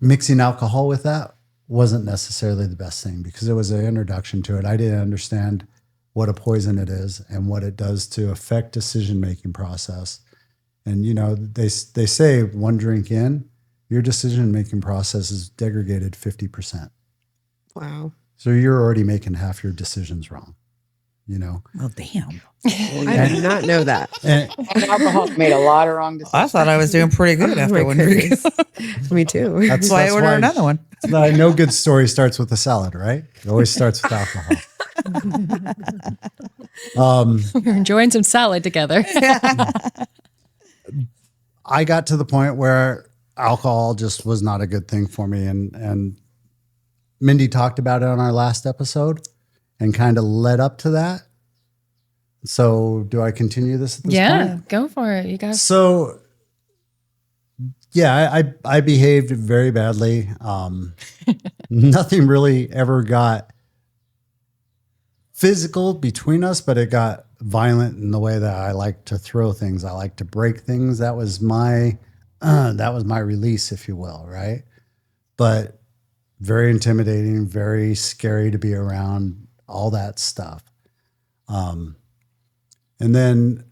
mixing alcohol with that wasn't necessarily the best thing, because it was an introduction to it. I didn't understand what a poison it is and what it does to affect decision-making process. And, you know, they say one drink in, your decision-making process is degraded 50%. Wow. So you're already making half your decisions wrong, you know? Well, damn. I did not know that. And, Alcohol made a lot of wrong decisions. I thought I was doing pretty good Oh after my one drink. goodness. Me too. That's why I ordered another one. No good story starts with a salad, right? It always starts with alcohol. We're enjoying some salad together. I got to the point where alcohol just was not a good thing for me. And Mindy talked about it on our last episode and kind of led up to that. So do I continue this at this point? Go for it. You guys. So yeah, I behaved very badly. Nothing really ever got physical between us, but it got violent in the way that I like to throw things. I like to break things. That was my release, if you will, right? But very intimidating, very scary to be around, all that stuff. And then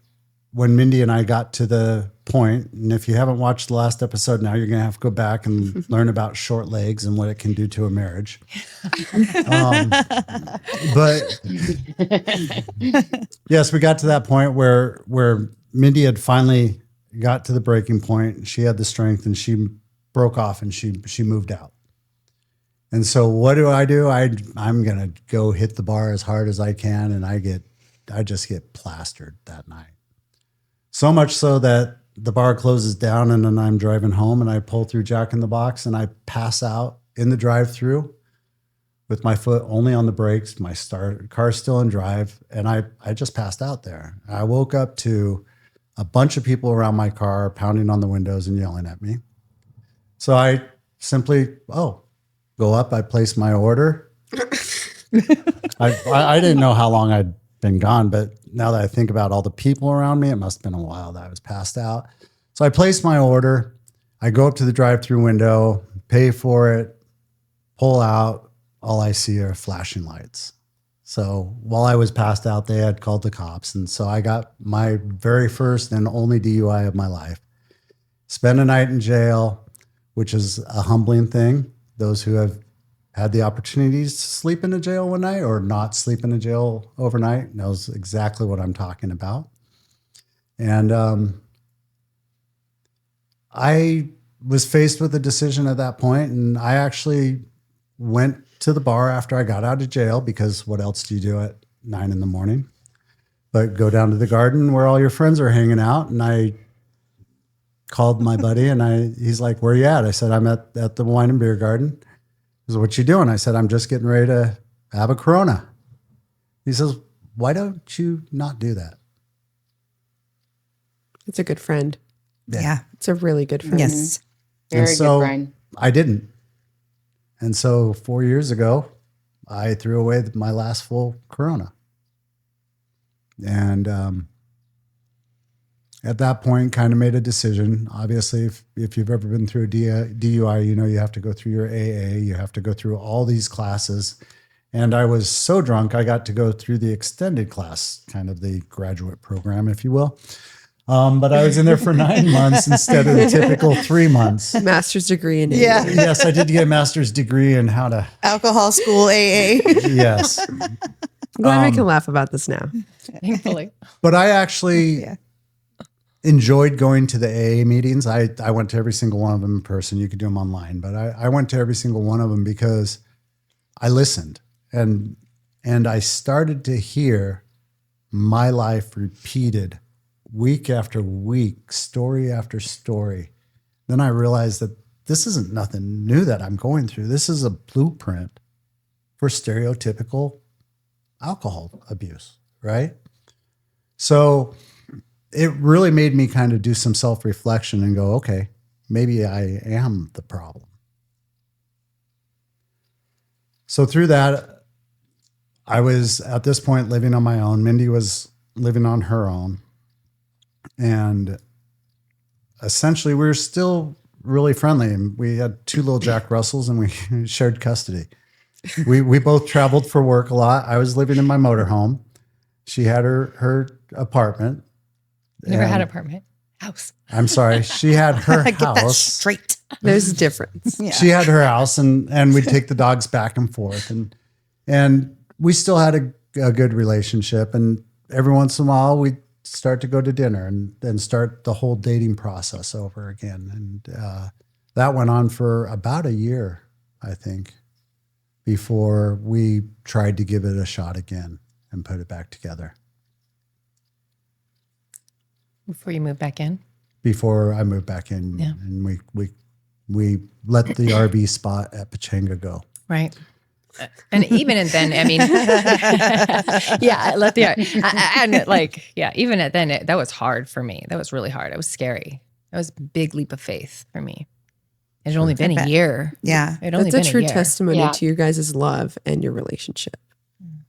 when Mindy and I got to the point, and if you haven't watched the last episode, now you're going to have to go back and learn about short legs and what it can do to a marriage. But yes, we got to that point where Mindy had finally got to the breaking point. She had the strength, and she broke off, and she moved out. And so what do? I'm going to go hit the bar as hard as I can, and I just get plastered that night. So much so that the bar closes down, and then I'm driving home, and I pull through Jack in the Box, and I pass out in the drive-thru with my foot only on the brakes, car's still in drive, and I just passed out there. I woke up to a bunch of people around my car pounding on the windows and yelling at me. So I simply, go up, I place my order. I didn't know how long I'd been gone, but now that I think about all the people around me, it must have been a while that I was passed out. So I placed my order. I go up to the drive-through window, pay for it, pull out. All I see are flashing lights. So while I was passed out, they had called the cops. And so I got my very first and only DUI of my life. Spent a night in jail, which is a humbling thing. Those who have had the opportunities to sleep in a jail one night or not sleep in a jail overnight knows exactly what I'm talking about. And I was faced with a decision at that point, and I actually went to the bar after I got out of jail, because what else do you do at 9 a.m? But go down to the garden where all your friends are hanging out. And I called my buddy, and he's like, "Where you at?" I said, "I'm at the wine and beer garden." He said, "What you doing?" I said, "I'm just getting ready to have a Corona." He says, "Why don't you not do that?" It's a good friend. Yeah. It's a really good friend. Yes. Very And so good friend. I didn't. And so 4 years ago, I threw away my last full Corona. And at that point, kind of made a decision. Obviously, if you've ever been through a DUI, you know you have to go through your AA. You have to go through all these classes. And I was so drunk, I got to go through the extended class, kind of the graduate program, if you will. But I was in there for 9 months instead of the typical 3 months. Master's degree in Yeah. AA. Yes, I did get a master's degree in how to. Alcohol school AA. Yes. I'm glad we can laugh about this now. Thankfully. But I actually Yeah. enjoyed going to the AA meetings. I went to every single one of them in person. You could do them online, but I went to every single one of them because I listened and I started to hear my life repeated week after week, story after story. Then I realized that this isn't nothing new that I'm going through. This is a blueprint for stereotypical alcohol abuse, right? So it really made me kind of do some self-reflection and go, okay, maybe I am the problem. So through that, I was at this point living on my own. Mindy was living on her own. And essentially, we were still really friendly. And we had 2 little Jack Russells, and we shared custody. We both traveled for work a lot. I was living in my motorhome. She had her apartment. Never had And- an apartment. House. I'm sorry. She had her Get that house. straight. There's a difference. Yeah. She had her house, and we'd take the dogs back and forth, and we still had a good relationship. And every once in a while, we'd start to go to dinner and then start the whole dating process over again. And that went on for about a year, I think, before we tried to give it a shot again and put it back together. Before you move back in. Before I moved back in, Yeah. and we let the RV spot at Pechanga go. Right. And even then, I mean, yeah, let the, and like, yeah, even at then, that was hard for me. That was really hard. It was scary. That was a big leap of faith for me. It had only been a year. Yeah. It had only That's been a true year. testimony Yeah. to your guys' love and your relationship.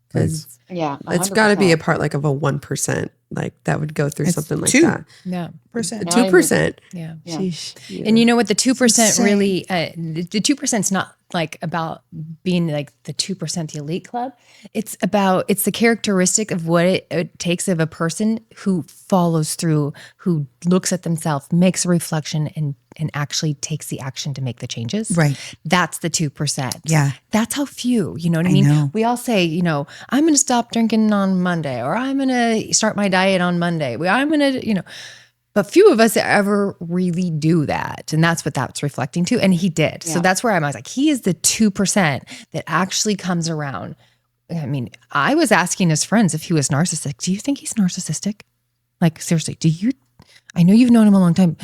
Because Yeah. it's got to be a 100%. part like of a 1% like that would go through It's something like 2%. that. Yeah. Percent. 2%. Yeah. Yeah. Sheesh. And you know what? The 2% insane. really, the 2%'s not like about being like the 2%, the elite club. It's the characteristic of what it takes of a person who follows through, who looks at themselves, makes a reflection, and actually takes the action to make the changes. Right. That's the 2%. Yeah. That's how few, you know what I I mean? know. We all say, you know, I'm going to stop drinking on Monday, or I'm going to start my diet on Monday. I'm going to, you know, but few of us ever really do that. And that's what that's reflecting to. And he did. So Yeah. that's where I was like, he is the 2% that actually comes around. I mean, I was asking his friends if he was narcissistic. Do you think he's narcissistic? Like, seriously, I know you've known him a long time.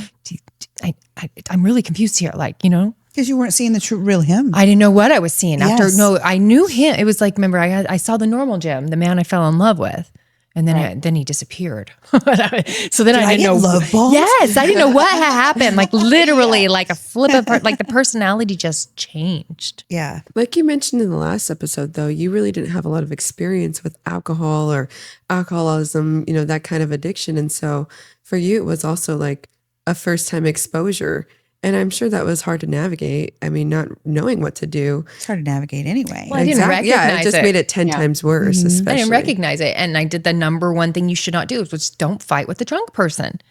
I'm really confused here. Like, you know, Because you weren't seeing the true real him. I didn't know what I was seeing. Yes. I knew him. It was like, remember, I saw the normal Jim, the man I fell in love with. And then, Right. then he disappeared. So then I I didn't get know. love bombs? Yes, I didn't know what had happened. Like literally, like a flip of like the personality just changed. Yeah. Like you mentioned in the last episode, though, you really didn't have a lot of experience with alcohol or alcoholism, that kind of addiction. And so for you, it was also like a first time exposure. And I'm sure that was hard to navigate. I mean, not knowing what to do. It's hard to navigate anyway. Well, I didn't Yeah, it recognize just it. made it 10 Yeah. times worse, Mhm. especially. I didn't recognize it. And I did the number one thing you should not do, which don't fight with the drunk person.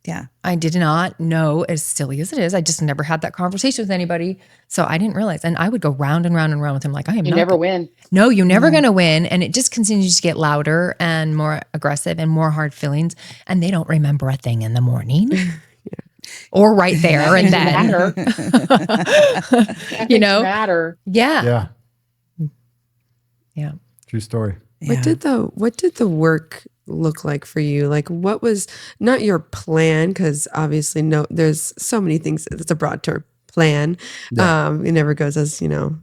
Yeah. I did not know, as silly as it is, I just never had that conversation with anybody. So I didn't realize. And I would go round and round and round with him like, I am You not. never win. No, you're never going to win. And it just continues to get louder and more aggressive and more hard feelings. And they don't remember a thing in the morning or right there and then. Matter. You know? Matter. Yeah. Yeah. True story. Yeah. What did the work look like for you? Like, what was not your plan? Because obviously, there's so many things. It's a broad term. Plan. Yeah. It never goes as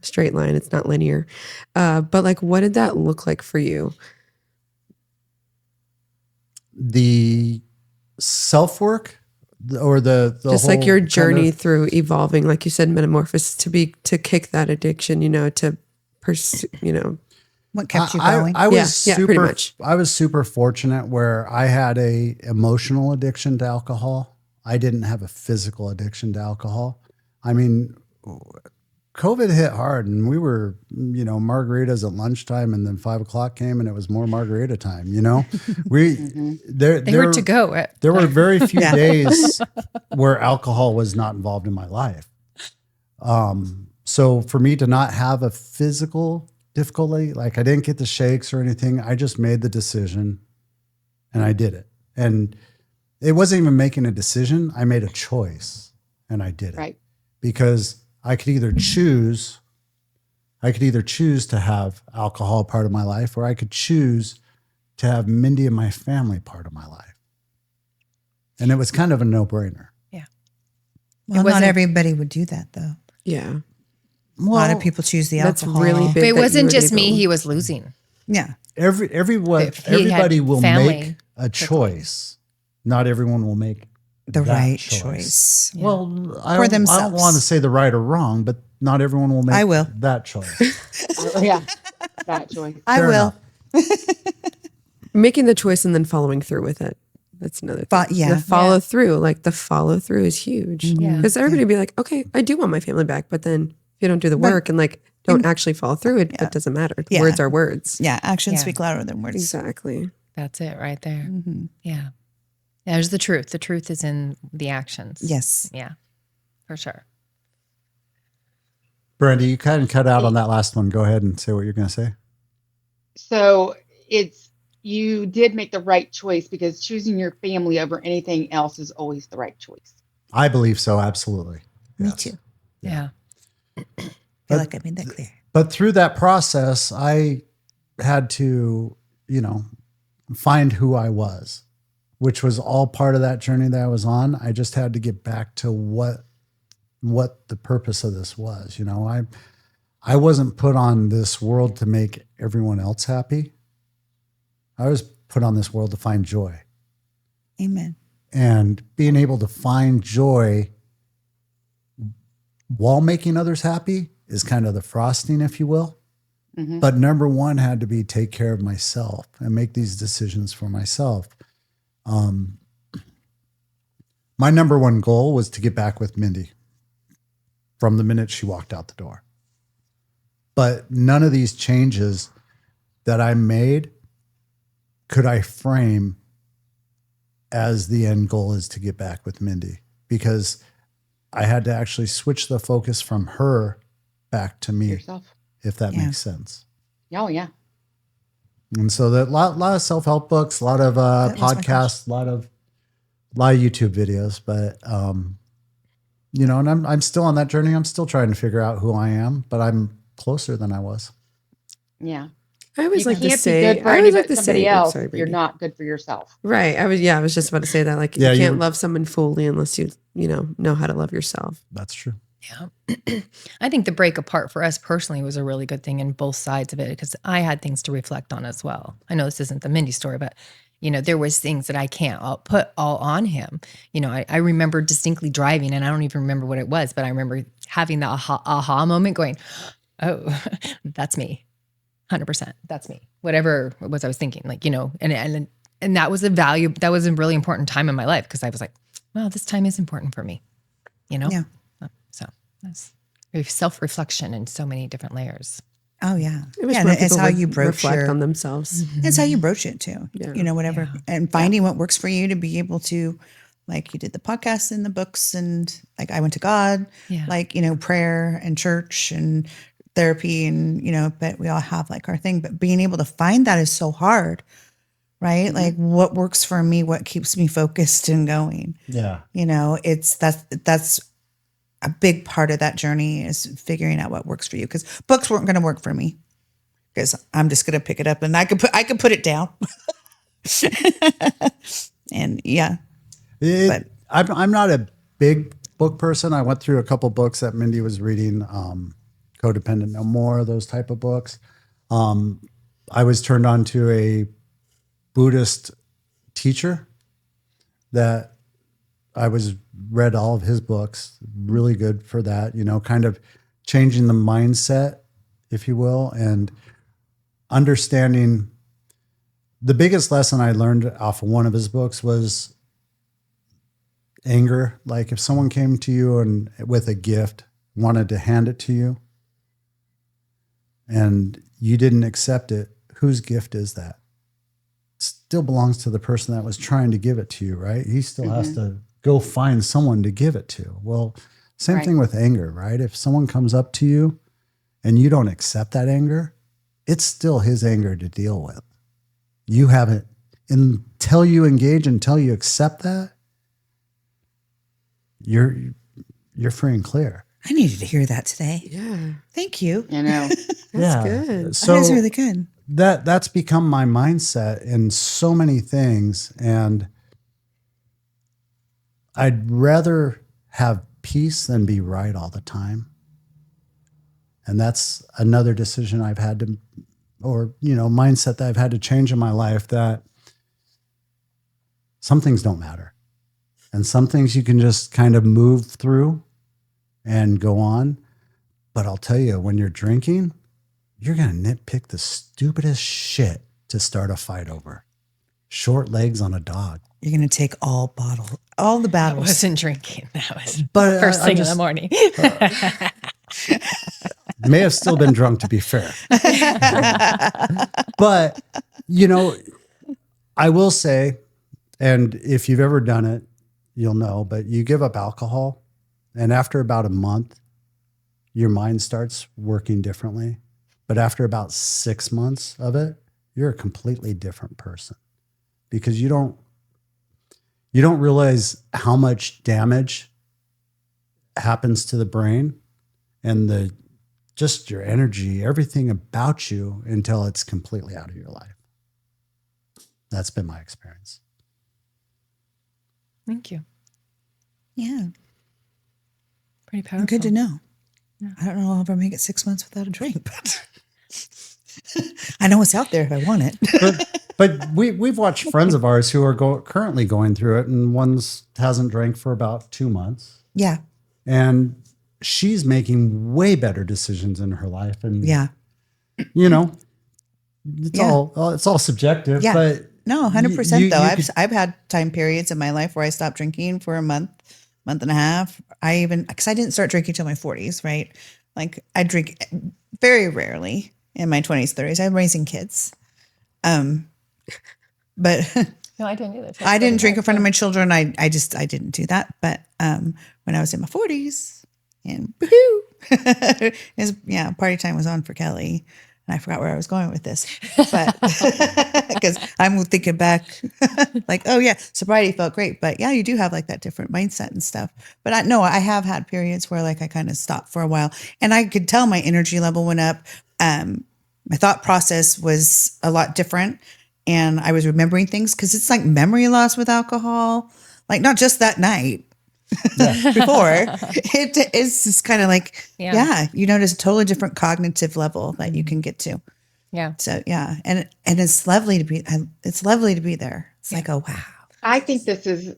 straight line. It's not linear. But like, what did that look like for you? The self work or the Just like whole your kind journey of- through evolving, like you said, metamorphosis to kick that addiction. To pursue. What kept you I going? was Yeah, super, pretty much. I was super fortunate where I had a emotional addiction to alcohol. I didn't have a physical addiction to alcohol. I mean, COVID hit hard and we were, margaritas at lunchtime and then 5:00 came and it was more margarita time, we, there, They there, were to go. there were very few Yeah. days where alcohol was not involved in my life. So for me to not have a physical difficulty, like I didn't get the shakes or anything, I just made the decision and I did it. And it wasn't even making a decision. I made a choice and I did it. Right. Because I could either choose to have alcohol part of my life, or I could choose to have Mindy and my family part of my life. And it was kind of a no-brainer. Well, not wasn't- everybody would do that though. Yeah. A lot of people choose the That's alcohol. really big. But it that you wasn't were just me. able- He was losing. Yeah. Everybody If he had will family make a choice. Not everyone will make The that right choice. Well, I For don't themselves. want to say the right or wrong, but not everyone will make I will. that choice. Yeah. That choice. I Fair will. Making the choice and then following through with it. That's another thing. But yeah. The follow through, like the follow through is huge. Yeah. Because everybody would be like, okay, I do want my family back. But then if you don't do the Right. work and like don't actually follow through, it doesn't matter. Yeah. Words are words. Yeah. Actions Yeah. speak louder than words. Exactly. That's it right there. Mm-hmm. Yeah. There's the truth. The truth is in the actions. Yes. Yeah, for sure. Brandy, you kind of cut out on that last one. Go ahead and say what you're going to say. So you did make the right choice because choosing your family over anything else is always the right choice. I believe so. Absolutely. Me Yes. too. Yeah. I feel like I made that clear. But through that process, I had to, find who I was, which was all part of that journey that I was on. I just had to get back to what the purpose of this was. I wasn't put on this world to make everyone else happy. I was put on this world to find joy. Amen. And being able to find joy while making others happy is kind of the frosting, if you will. Mhm. But number one had to be take care of myself and make these decisions for myself. My number one goal was to get back with Mindy from the minute she walked out the door. But none of these changes that I made could I frame as the end goal is to get back with Mindy, because I had to actually switch the focus from her back to me, Yourself. if that Yeah. makes sense. Oh yeah. And so that lot of self-help books, a lot of was my podcasts, a lot of YouTube videos, but and I'm still on that journey. I'm still trying to figure out who I am, but I'm closer than I was. Yeah. I always You like to can't be say, good for I always like to somebody say, else. sorry, You're Brady. not good for yourself. Right. I was just about to say that. Like, Yeah, you you can't were- love someone fully unless you know how to love yourself. That's true. Yeah. I think the break apart for us personally was a really good thing in both sides of it because I had things to reflect on as well. I know this isn't the Mindy story, but there was things that I can't put all on him. I remember distinctly driving and I don't even remember what it was, but I remember having the aha moment going, oh, that's me. 100%. That's me. Whatever it was I was thinking, and that was that was a really important time in my life because I was like, well, this time is important for me, Yeah. So that's self-reflection in so many different layers. Oh yeah. It was Yeah, where and it's people how would you broach reflect on themselves. it's how you broach it too. Yeah. Whatever. And finding what works for you to be able to, like you did the podcast and the books and like I went to God, Yeah. like, prayer and church and therapy and, but we all have like our thing, but being able to find that is so hard, right? Like what works for me, what keeps me focused and going, Yeah. that's a big part of that journey is figuring out what works for you. Cause books weren't going to work for me because I'm just going to pick it up and I could put it down. And yeah, I'm not a big book person. I went through a couple books that Mindy was reading, Codependent No More, those type of books. I was turned on to a Buddhist teacher that I read all of his books, really good for that, kind of changing the mindset, if you will, and understanding. The biggest lesson I learned off of one of his books was anger. Like if someone came to you and with a gift, wanted to hand it to you, and you didn't accept it, whose gift is that? It still belongs to the person that was trying to give it to you, right? He still has to go find someone to give it to. Well, same thing with anger, right? If someone comes up to you and you don't accept that anger, it's still his anger to deal with. You haven't, until you engage, until you accept that, you're free and clear. I needed to hear that today. Yeah. Thank you. You know, That's good. So That is really good. that's become my mindset in so many things. And I'd rather have peace than be right all the time. And that's another decision I've had to, or, mindset that I've had to change in my life, that some things don't matter. And some things you can just kind of move through and go on. But I'll tell you, when you're drinking, you're going to nitpick the stupidest shit to start a fight over. Short legs on a dog. You're going to take all the I battles. wasn't drinking. That was But first thing in the morning. May have still been drunk, to be fair. But, I will say, and if you've ever done it, you'll know, but you give up alcohol, and after about a month, your mind starts working differently. But after about 6 months of it, you're a completely different person, because you don't realize how much damage happens to the brain and just your energy, everything about you, until it's completely out of your life. That's been my experience. Thank you. Yeah. Pretty powerful. Good to know. I don't know if I'll ever make it 6 months without a drink, but I know it's out there if I want it. But we've watched friends of ours who are currently going through it, and one's hasn't drank for about 2 months. Yeah. And she's making way better decisions in her life. And, Yeah. it's all subjective. Yeah. But No, 100% you though. could- I've had time periods in my life where I stopped drinking for a month and a half. Because I didn't start drinking till my 40s, right? Like I drink very rarely in my 20s, 30s. I'm raising kids. But No, I didn't either. I didn't drink in front of my children. I didn't do that. But when I was in my 40s, and woohoo, party time was on for Kelly. And I forgot where I was going with this, but because I'm thinking back, like, oh yeah, sobriety felt great, but yeah, you do have like that different mindset and stuff. But I have had periods where like I kind of stopped for a while, and I could tell my energy level went up. My thought process was a lot different, and I was remembering things because it's like memory loss with alcohol, like not just that night. before, it's just kind of like, Yeah. you notice a totally different cognitive level that you can get to. Yeah. So and it's lovely to be, there. It's like, oh, wow. I think this is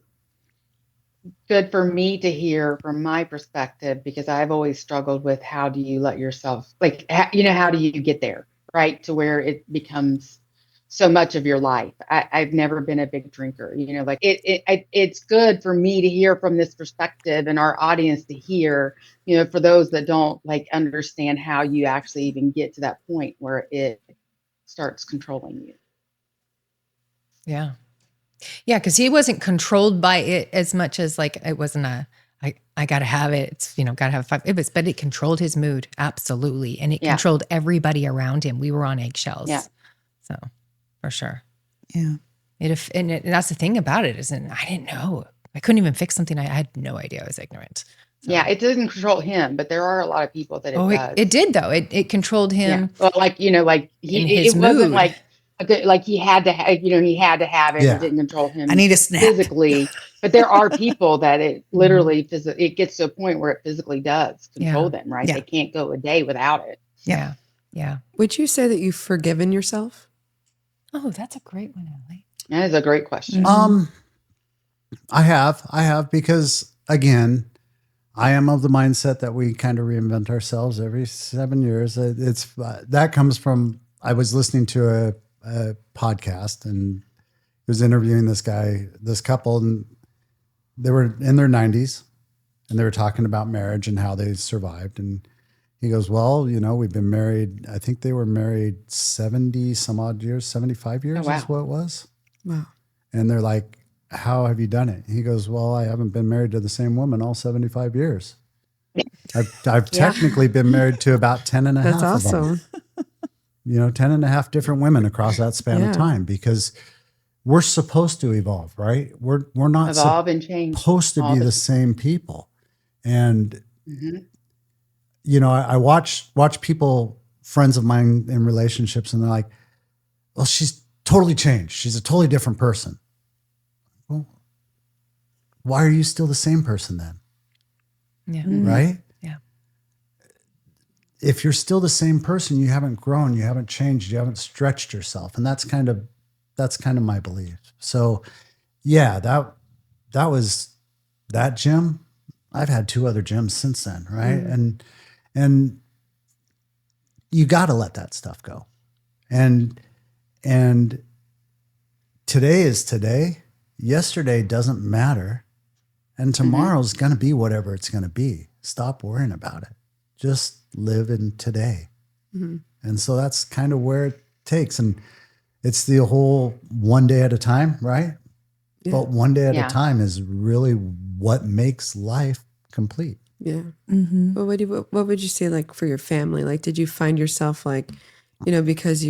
good for me to hear from my perspective, because I've always struggled with how do you let yourself, like, how do you get there, right? To where it becomes so much of your life. I've never been a big drinker, like it's good for me to hear from this perspective, and our audience to hear, for those that don't like understand how you actually even get to that point where it starts controlling you. Yeah. Yeah, because he wasn't controlled by it as much as like it wasn't I gotta have it. It's gotta have 5. But it controlled his mood, absolutely, and it Yeah. controlled everybody around him. We were on eggshells. Yeah. So for sure. Yeah. And that's the thing about it, isn't I didn't know. I couldn't even fix something. I had no idea. I was ignorant. So. Yeah, it doesn't control him, but there are a lot of people that it does. It did though. It controlled him. Yeah. Well, like in his it wasn't mood. like he had to have it. Yeah. It didn't control him. I need a snack. Physically, but there are people that it literally it gets to a point where it physically does control them. Right? Yeah. They can't go a day without it. Yeah. Yeah. Would you say that you've forgiven yourself? Oh, that's a great one, Ellie. That is a great question. I have, because again, I am of the mindset that we kind of reinvent ourselves every 7 years. It's that comes from, I was listening to a podcast, and it was interviewing this couple, and they were in their 90s, and they were talking about marriage and how they survived. And he goes, well, we've been married. I think they were married 70 some odd years, 75 years wow. is what it was. Wow. And they're like, how have you done it? He goes, well, I haven't been married to the same woman all 75 years. I've technically been married to about 10 and a half That's of them. awesome. 10 and a half different women across that span Yeah. of time, because we're supposed to evolve, right? We're not Evolve and change. supposed to all be the the same people. And, Mhm. I watch people, friends of mine in relationships, and they're like, well, she's totally changed. She's a totally different person. Well, why are you still the same person then? Yeah. Right? Yeah. If you're still the same person, you haven't grown, you haven't changed, you haven't stretched yourself. And that's kind of my belief. So yeah, that was that gym. I've had 2 other gyms since then. Right. And you got to let that stuff go. And today is today. Yesterday doesn't matter. And tomorrow's going to be whatever it's going to be. Stop worrying about it. Just live in today. And so that's kind of where it takes. And it's the whole one day at a time, right? Yeah. But one day at Yeah. a time is really what makes life complete. Yeah. Mm-hmm. Well, what would you say, like, for your family? Like, did you find yourself, like, because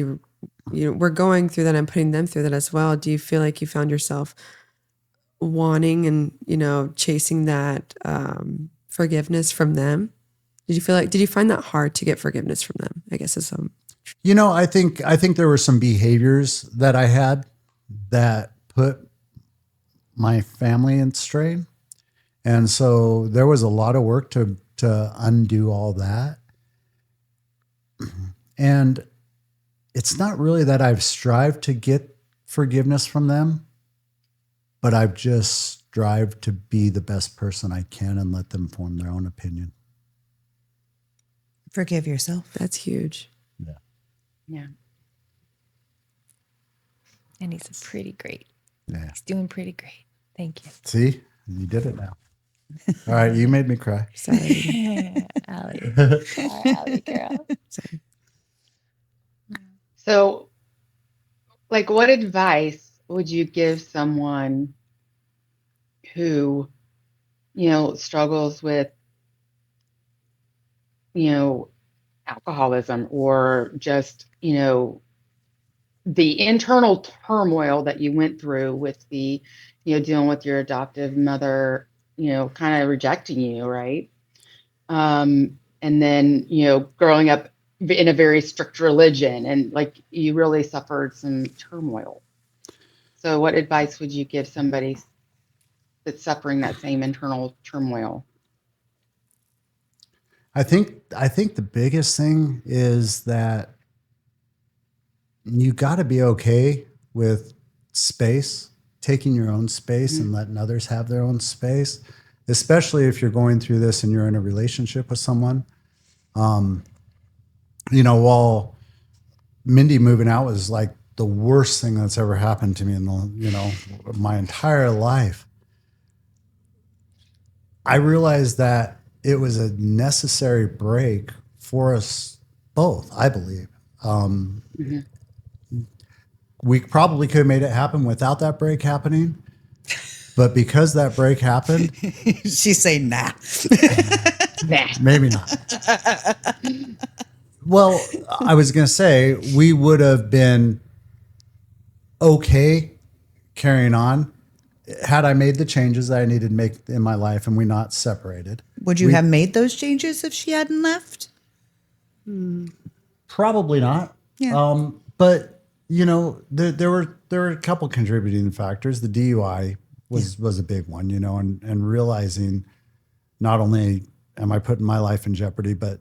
we're going through that and putting them through that as well. Do you feel like you found yourself wanting and, chasing that forgiveness from them? Did you find that hard to get forgiveness from them? I guess is I think there were some behaviors that I had that put my family in strain. And so there was a lot of work to undo all that. And it's not really that I've strived to get forgiveness from them, but I've just strived to be the best person I can and let them form their own opinion. Forgive yourself. that's huge. Yeah. And he's pretty great. Yeah. He's doing pretty great. Thank you. See, you did it now. All right. You made me cry. Sorry. Allie. Poor Allie girl. Sorry. So, like, what advice would you give someone who, struggles with, alcoholism, or just, the internal turmoil that you went through with the, dealing with your adoptive mother, kind of rejecting you, right? And then, growing up in a very strict religion, and like you really suffered some turmoil. So what advice would you give somebody that's suffering that same internal turmoil? I think the biggest thing is that you got to be okay with space, taking your own space and letting others have their own space, especially if you're going through this and you're in a relationship with someone. While Mindy moving out was like the worst thing that's ever happened to me in my entire life, I realized that it was a necessary break for us both, I believe. We probably could have made it happen without that break happening. But because that break happened, She's saying, nah. Nah. maybe not. Well, I was going to say we would have been okay carrying on had I made the changes that I needed to make in my life and we not separated. Would you have made those changes if she hadn't left? Probably not. Yeah. But there were a couple contributing factors. The DUI was a big one, and realizing not only am I putting my life in jeopardy, but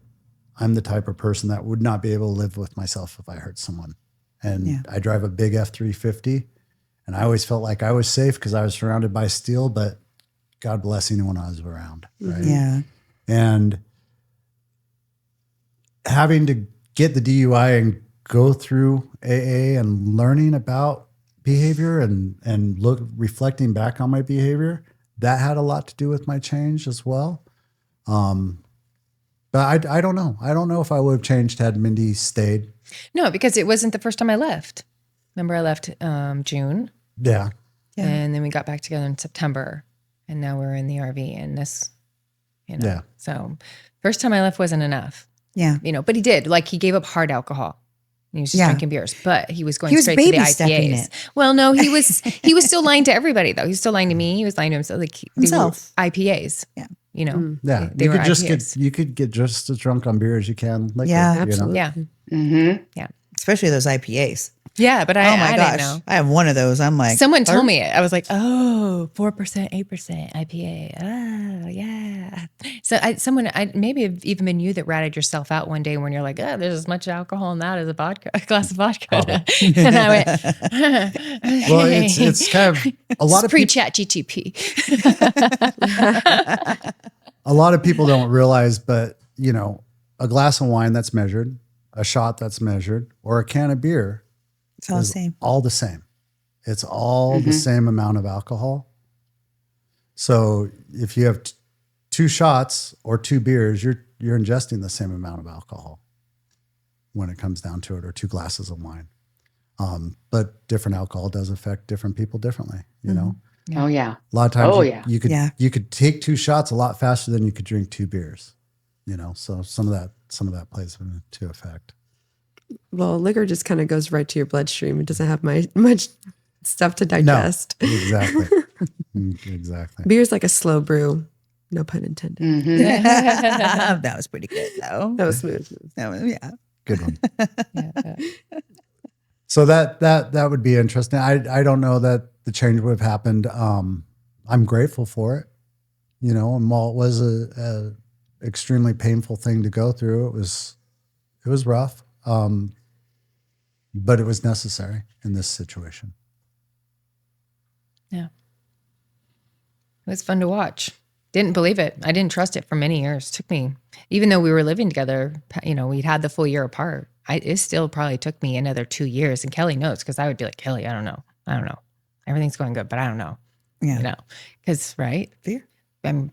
I'm the type of person that would not be able to live with myself if I hurt someone. And I drive a big F-350, and I always felt like I was safe because I was surrounded by steel, but God bless anyone I was around, right? Yeah. And having to get the DUI and go through AA and learning about behavior and reflecting back on my behavior, that had a lot to do with my change as well. But I don't know. I don't know if I would have changed had Mindy stayed. No, because it wasn't the first time I left. Remember, I left June, Yeah. and then we got back together in September, and now we're in the RV. And this, Yeah. So first time I left wasn't enough. Yeah. But he did. Like, he gave up hard alcohol. He was just drinking beers, but he was going was straight to the baby stepping IPAs. it. Well, no, he was still lying to everybody though. He was still lying to me. He was lying to himself. Like Himself. They were IPAs. Yeah. Yeah. They were IPAs. You could get just as drunk on beer as you can liquor. Yeah, absolutely. Yeah. Mm-hmm. Especially those IPAs. Yeah, but Oh my I gosh. didn't know. I have one of those. I'm like, Someone told me it. I was like, oh, 4%, 8% IPA. Oh, yeah. So I maybe have even been you that ratted yourself out one day when you're like, oh, there's as much alcohol in that as a glass of vodka. And I went, Well, it's kind of a lot of people. pre-chat GTP. A lot of people don't realize, but a glass of wine that's measured, a shot that's measured, or a can of beer it's all the is same. all the same. It's all the same amount of alcohol. So if you have 2 shots or 2 beers, you're ingesting the same amount of alcohol when it comes down to it, or 2 glasses of wine. But different alcohol does affect different people differently, Oh yeah. A lot of times Oh, you could take 2 shots a lot faster than you could drink 2 beers, so some of that plays into effect. Well, liquor just kind of goes right to your bloodstream. It doesn't have much stuff to digest. No, exactly. Exactly. Beer's like a slow brew. No pun intended. Mm-hmm. That was pretty good though. That was smooth. That was, yeah. Good one. So that would be interesting. I don't know that the change would have happened. I'm grateful for it, and while it was a extremely painful thing to go through, it was rough. But it was necessary in this situation. Yeah. It was fun to watch. Didn't believe it. I didn't trust it for many years. Took me, even though we were living together, we'd had the full year apart. It still probably took me another 2 years. And Kelly knows, because I would be like, Kelly, I don't know. Everything's going good, but I don't know. Yeah. Because, right? Fear.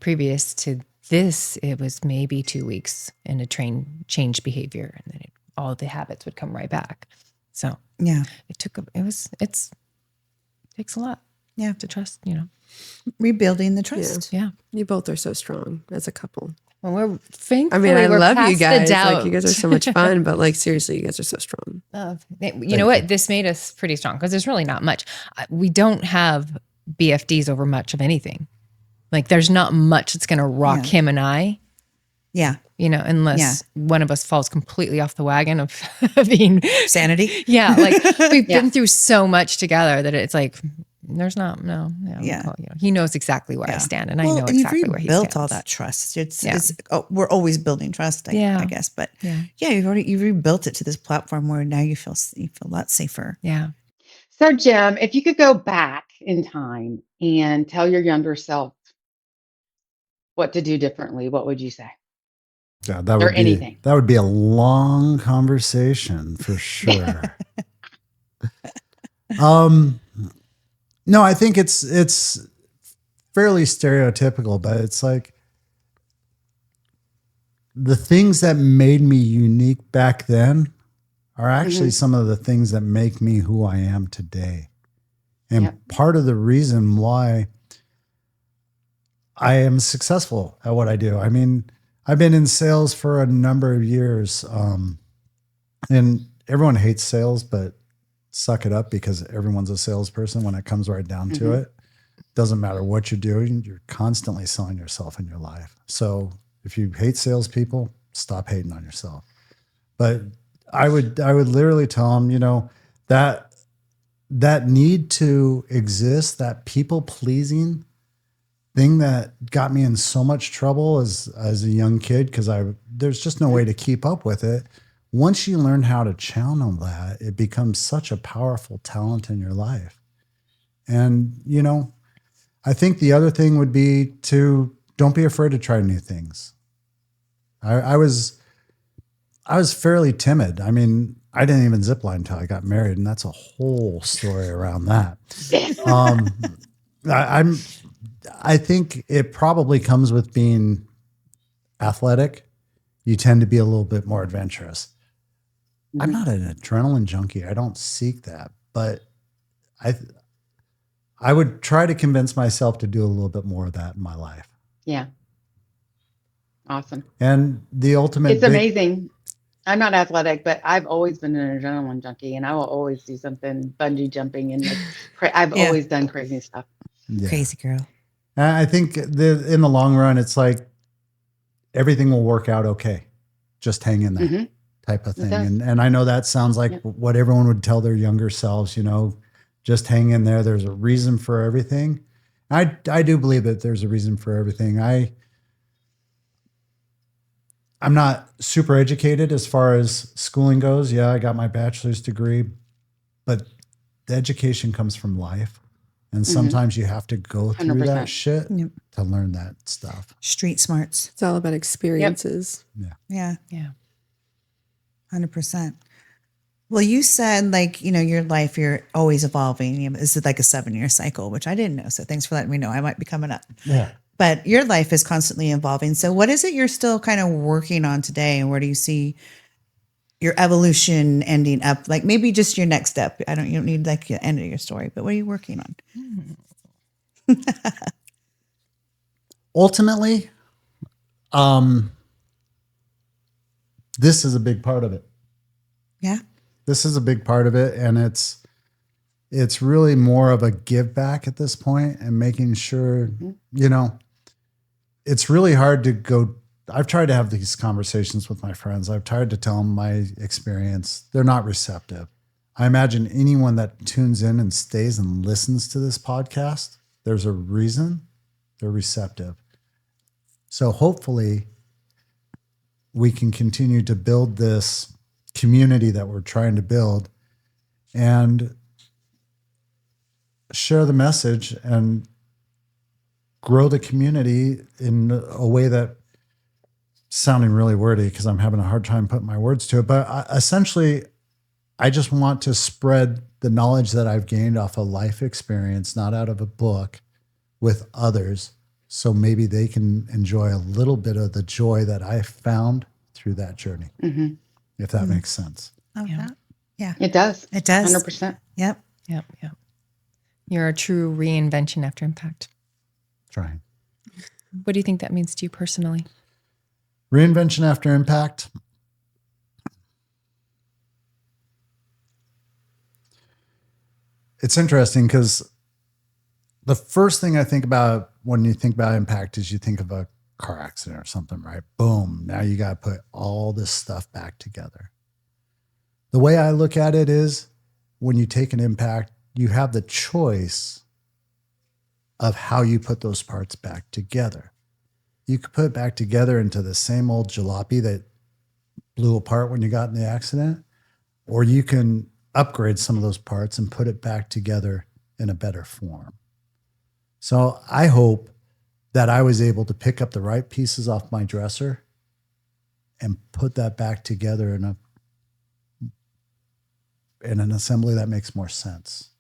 Previous to this, it was maybe 2 weeks and a change behavior. And then all the habits would come right back. So Yeah. it takes a lot. Yeah. To trust, Rebuilding the trust. Yeah. You both are so strong as a couple. Well, we're thankfully, I mean, I we're love you past guys. the doubt. Like, you guys are so much fun, but like, seriously, you guys are so strong. You know what? This made us pretty strong because there's really not much. We don't have BFDs over much of anything. Like, there's not much that's going to rock him and I, Yeah. unless one of us falls completely off the wagon of being Sanity. Yeah. Like, we've been through so much together that it's like, There's not, no. Yeah. He knows exactly where I stand, and I know and exactly you've where he rebuilt stands. all that trust. We're always building trust, I guess. But Yeah. you've rebuilt it to this platform where now you feel a lot safer. Yeah. So, Jim, if you could go back in time and tell your younger self what to do differently, what would you say? Yeah, Or anything? that would be a long conversation for sure. No, I think it's fairly stereotypical, but it's like the things that made me unique back then are actually some of the things that make me who I am today. And part of the reason why I am successful at what I do. I mean, I've been in sales for a number of years, and everyone hates sales, but suck it up because everyone's a salesperson when it comes right down to it. Doesn't matter what you're doing, you're constantly selling yourself in your life. So if you hate salespeople, stop hating on yourself. But I would literally tell them, that need to exist, that people pleasing thing that got me in so much trouble as a young kid, because there's just no way to keep up with it. Once you learn how to channel that, it becomes such a powerful talent in your life. And, I think the other thing would be to don't be afraid to try new things. I was fairly timid. I mean, I didn't even zip line until I got married, and that's a whole story around that. I think it probably comes with being athletic. You tend to be a little bit more adventurous. I'm not an adrenaline junkie. I don't seek that, but I would try to convince myself to do a little bit more of that in my life. Yeah. Awesome. And the ultimate, it's amazing. I'm not athletic, but I've always been an adrenaline junkie, and I will always do something bungee jumping, and I've always done crazy stuff. Yeah. Crazy girl. I think in the long run, it's like everything will work out okay. Just hang in there type of thing. And I know that sounds like what everyone would tell their younger selves, just hang in there. There's a reason for everything. I do believe that there's a reason for everything. I'm not super educated as far as schooling goes. Yeah, I got my bachelor's degree, but the education comes from life. And sometimes you have to go through 100%. that shit to learn that stuff. Street smarts. It's all about experiences. Yeah. 100%. Well, you said your life, you're always evolving. This is like a 7-year cycle, which I didn't know. So thanks for letting me know. I might be coming up. Yeah. But your life is constantly evolving. So what is it you're still kind of working on today? And where do you see your evolution ending up? Like maybe just your next step. You don't need like the end of your story, but what are you working on? Ultimately, this is a big part of it. Yeah. This is a big part of it. And it's really more of a give back at this point and making sure, it's really hard to go. I've tried to have these conversations with my friends. I've tried to tell them my experience. They're not receptive. I imagine anyone that tunes in and stays and listens to this podcast, there's a reason they're receptive. So hopefully we can continue to build this community that we're trying to build and share the message and grow the community in a way that sounding really wordy because I'm having a hard time putting my words to it. But essentially, I just want to spread the knowledge that I've gained off a life experience, not out of a book, with others. So maybe they can enjoy a little bit of the joy that I found through that journey, if that makes sense. Yeah. It does. It does. 100%. Yep. You're a true reinvention after impact. Trying. What do you think that means to you personally? Reinvention after impact. It's interesting because the first thing I think about when you think about impact is you think of a car accident or something, right? Boom. Now you got to put all this stuff back together. The way I look at it is when you take an impact, you have the choice of how you put those parts back together. You could put it back together into the same old jalopy that blew apart when you got in the accident, or you can upgrade some of those parts and put it back together in a better form. So I hope that I was able to pick up the right pieces off my dresser and put that back together in an assembly that makes more sense.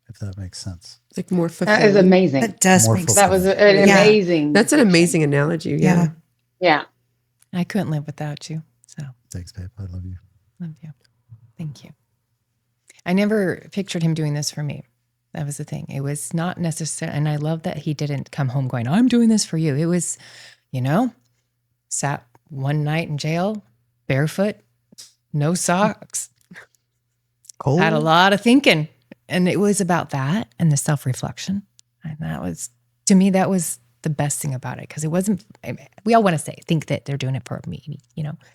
If that makes sense. Like more That is fulfilling. amazing. That does More make That sense. was an Yeah. amazing. That's an amazing analogy. Yeah. Yeah. I couldn't live without you. So Thanks, babe. I love you. love you. Thank you. I never pictured him doing this for me. That was the thing. It was not necessary. And I love that he didn't come home going, I'm doing this for you. It was, sat one night in jail, barefoot, no socks, Cold. had a lot of thinking. And it was about that and the self-reflection. And that was, to me, that was the best thing about it. Because it wasn't, we all want to think that they're doing it for me,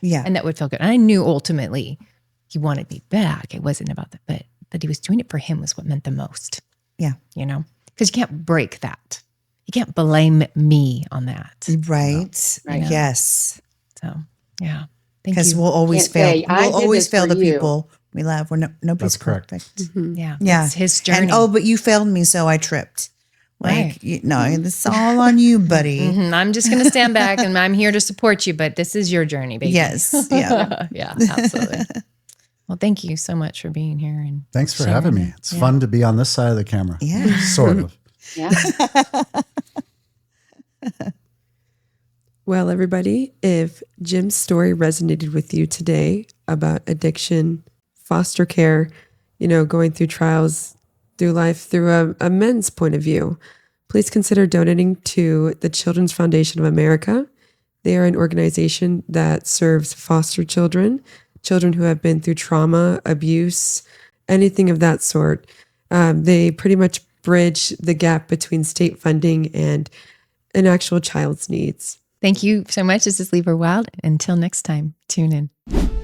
Yeah. and that would feel good. And I knew ultimately he wanted me back. It wasn't about that, but that he was doing it for him was what meant the most. Yeah. Because you can't break that. You can't blame me on that. Right. Right. Yes. So, yeah. Thank Because you. we'll always Can't fail. say, "I We'll did always this fail for the you." people we love. Nobody's That's correct. perfect. Yeah. Yeah. It's his journey. And but you failed me, so I tripped. Right. It's all on you, buddy. Mhm. I'm just going to stand back and I'm here to support you, but this is your journey, baby. Yes. Yeah. Yeah, absolutely. Well, thank you so much for being here. And Thanks for sharing having me. it. It's Yeah. fun to be on this side of the camera. Yeah. Sort of. Yeah. Well, everybody, if Jim's story resonated with you today about addiction, foster care, going through trials through life through a men's point of view, please consider donating to the Children's Foundation of America. They are an organization that serves foster children who have been through trauma, abuse, anything of that sort. They pretty much bridge the gap between state funding and an actual child's needs. Thank you so much. This is Leave Her Wyld. Until next time, tune in.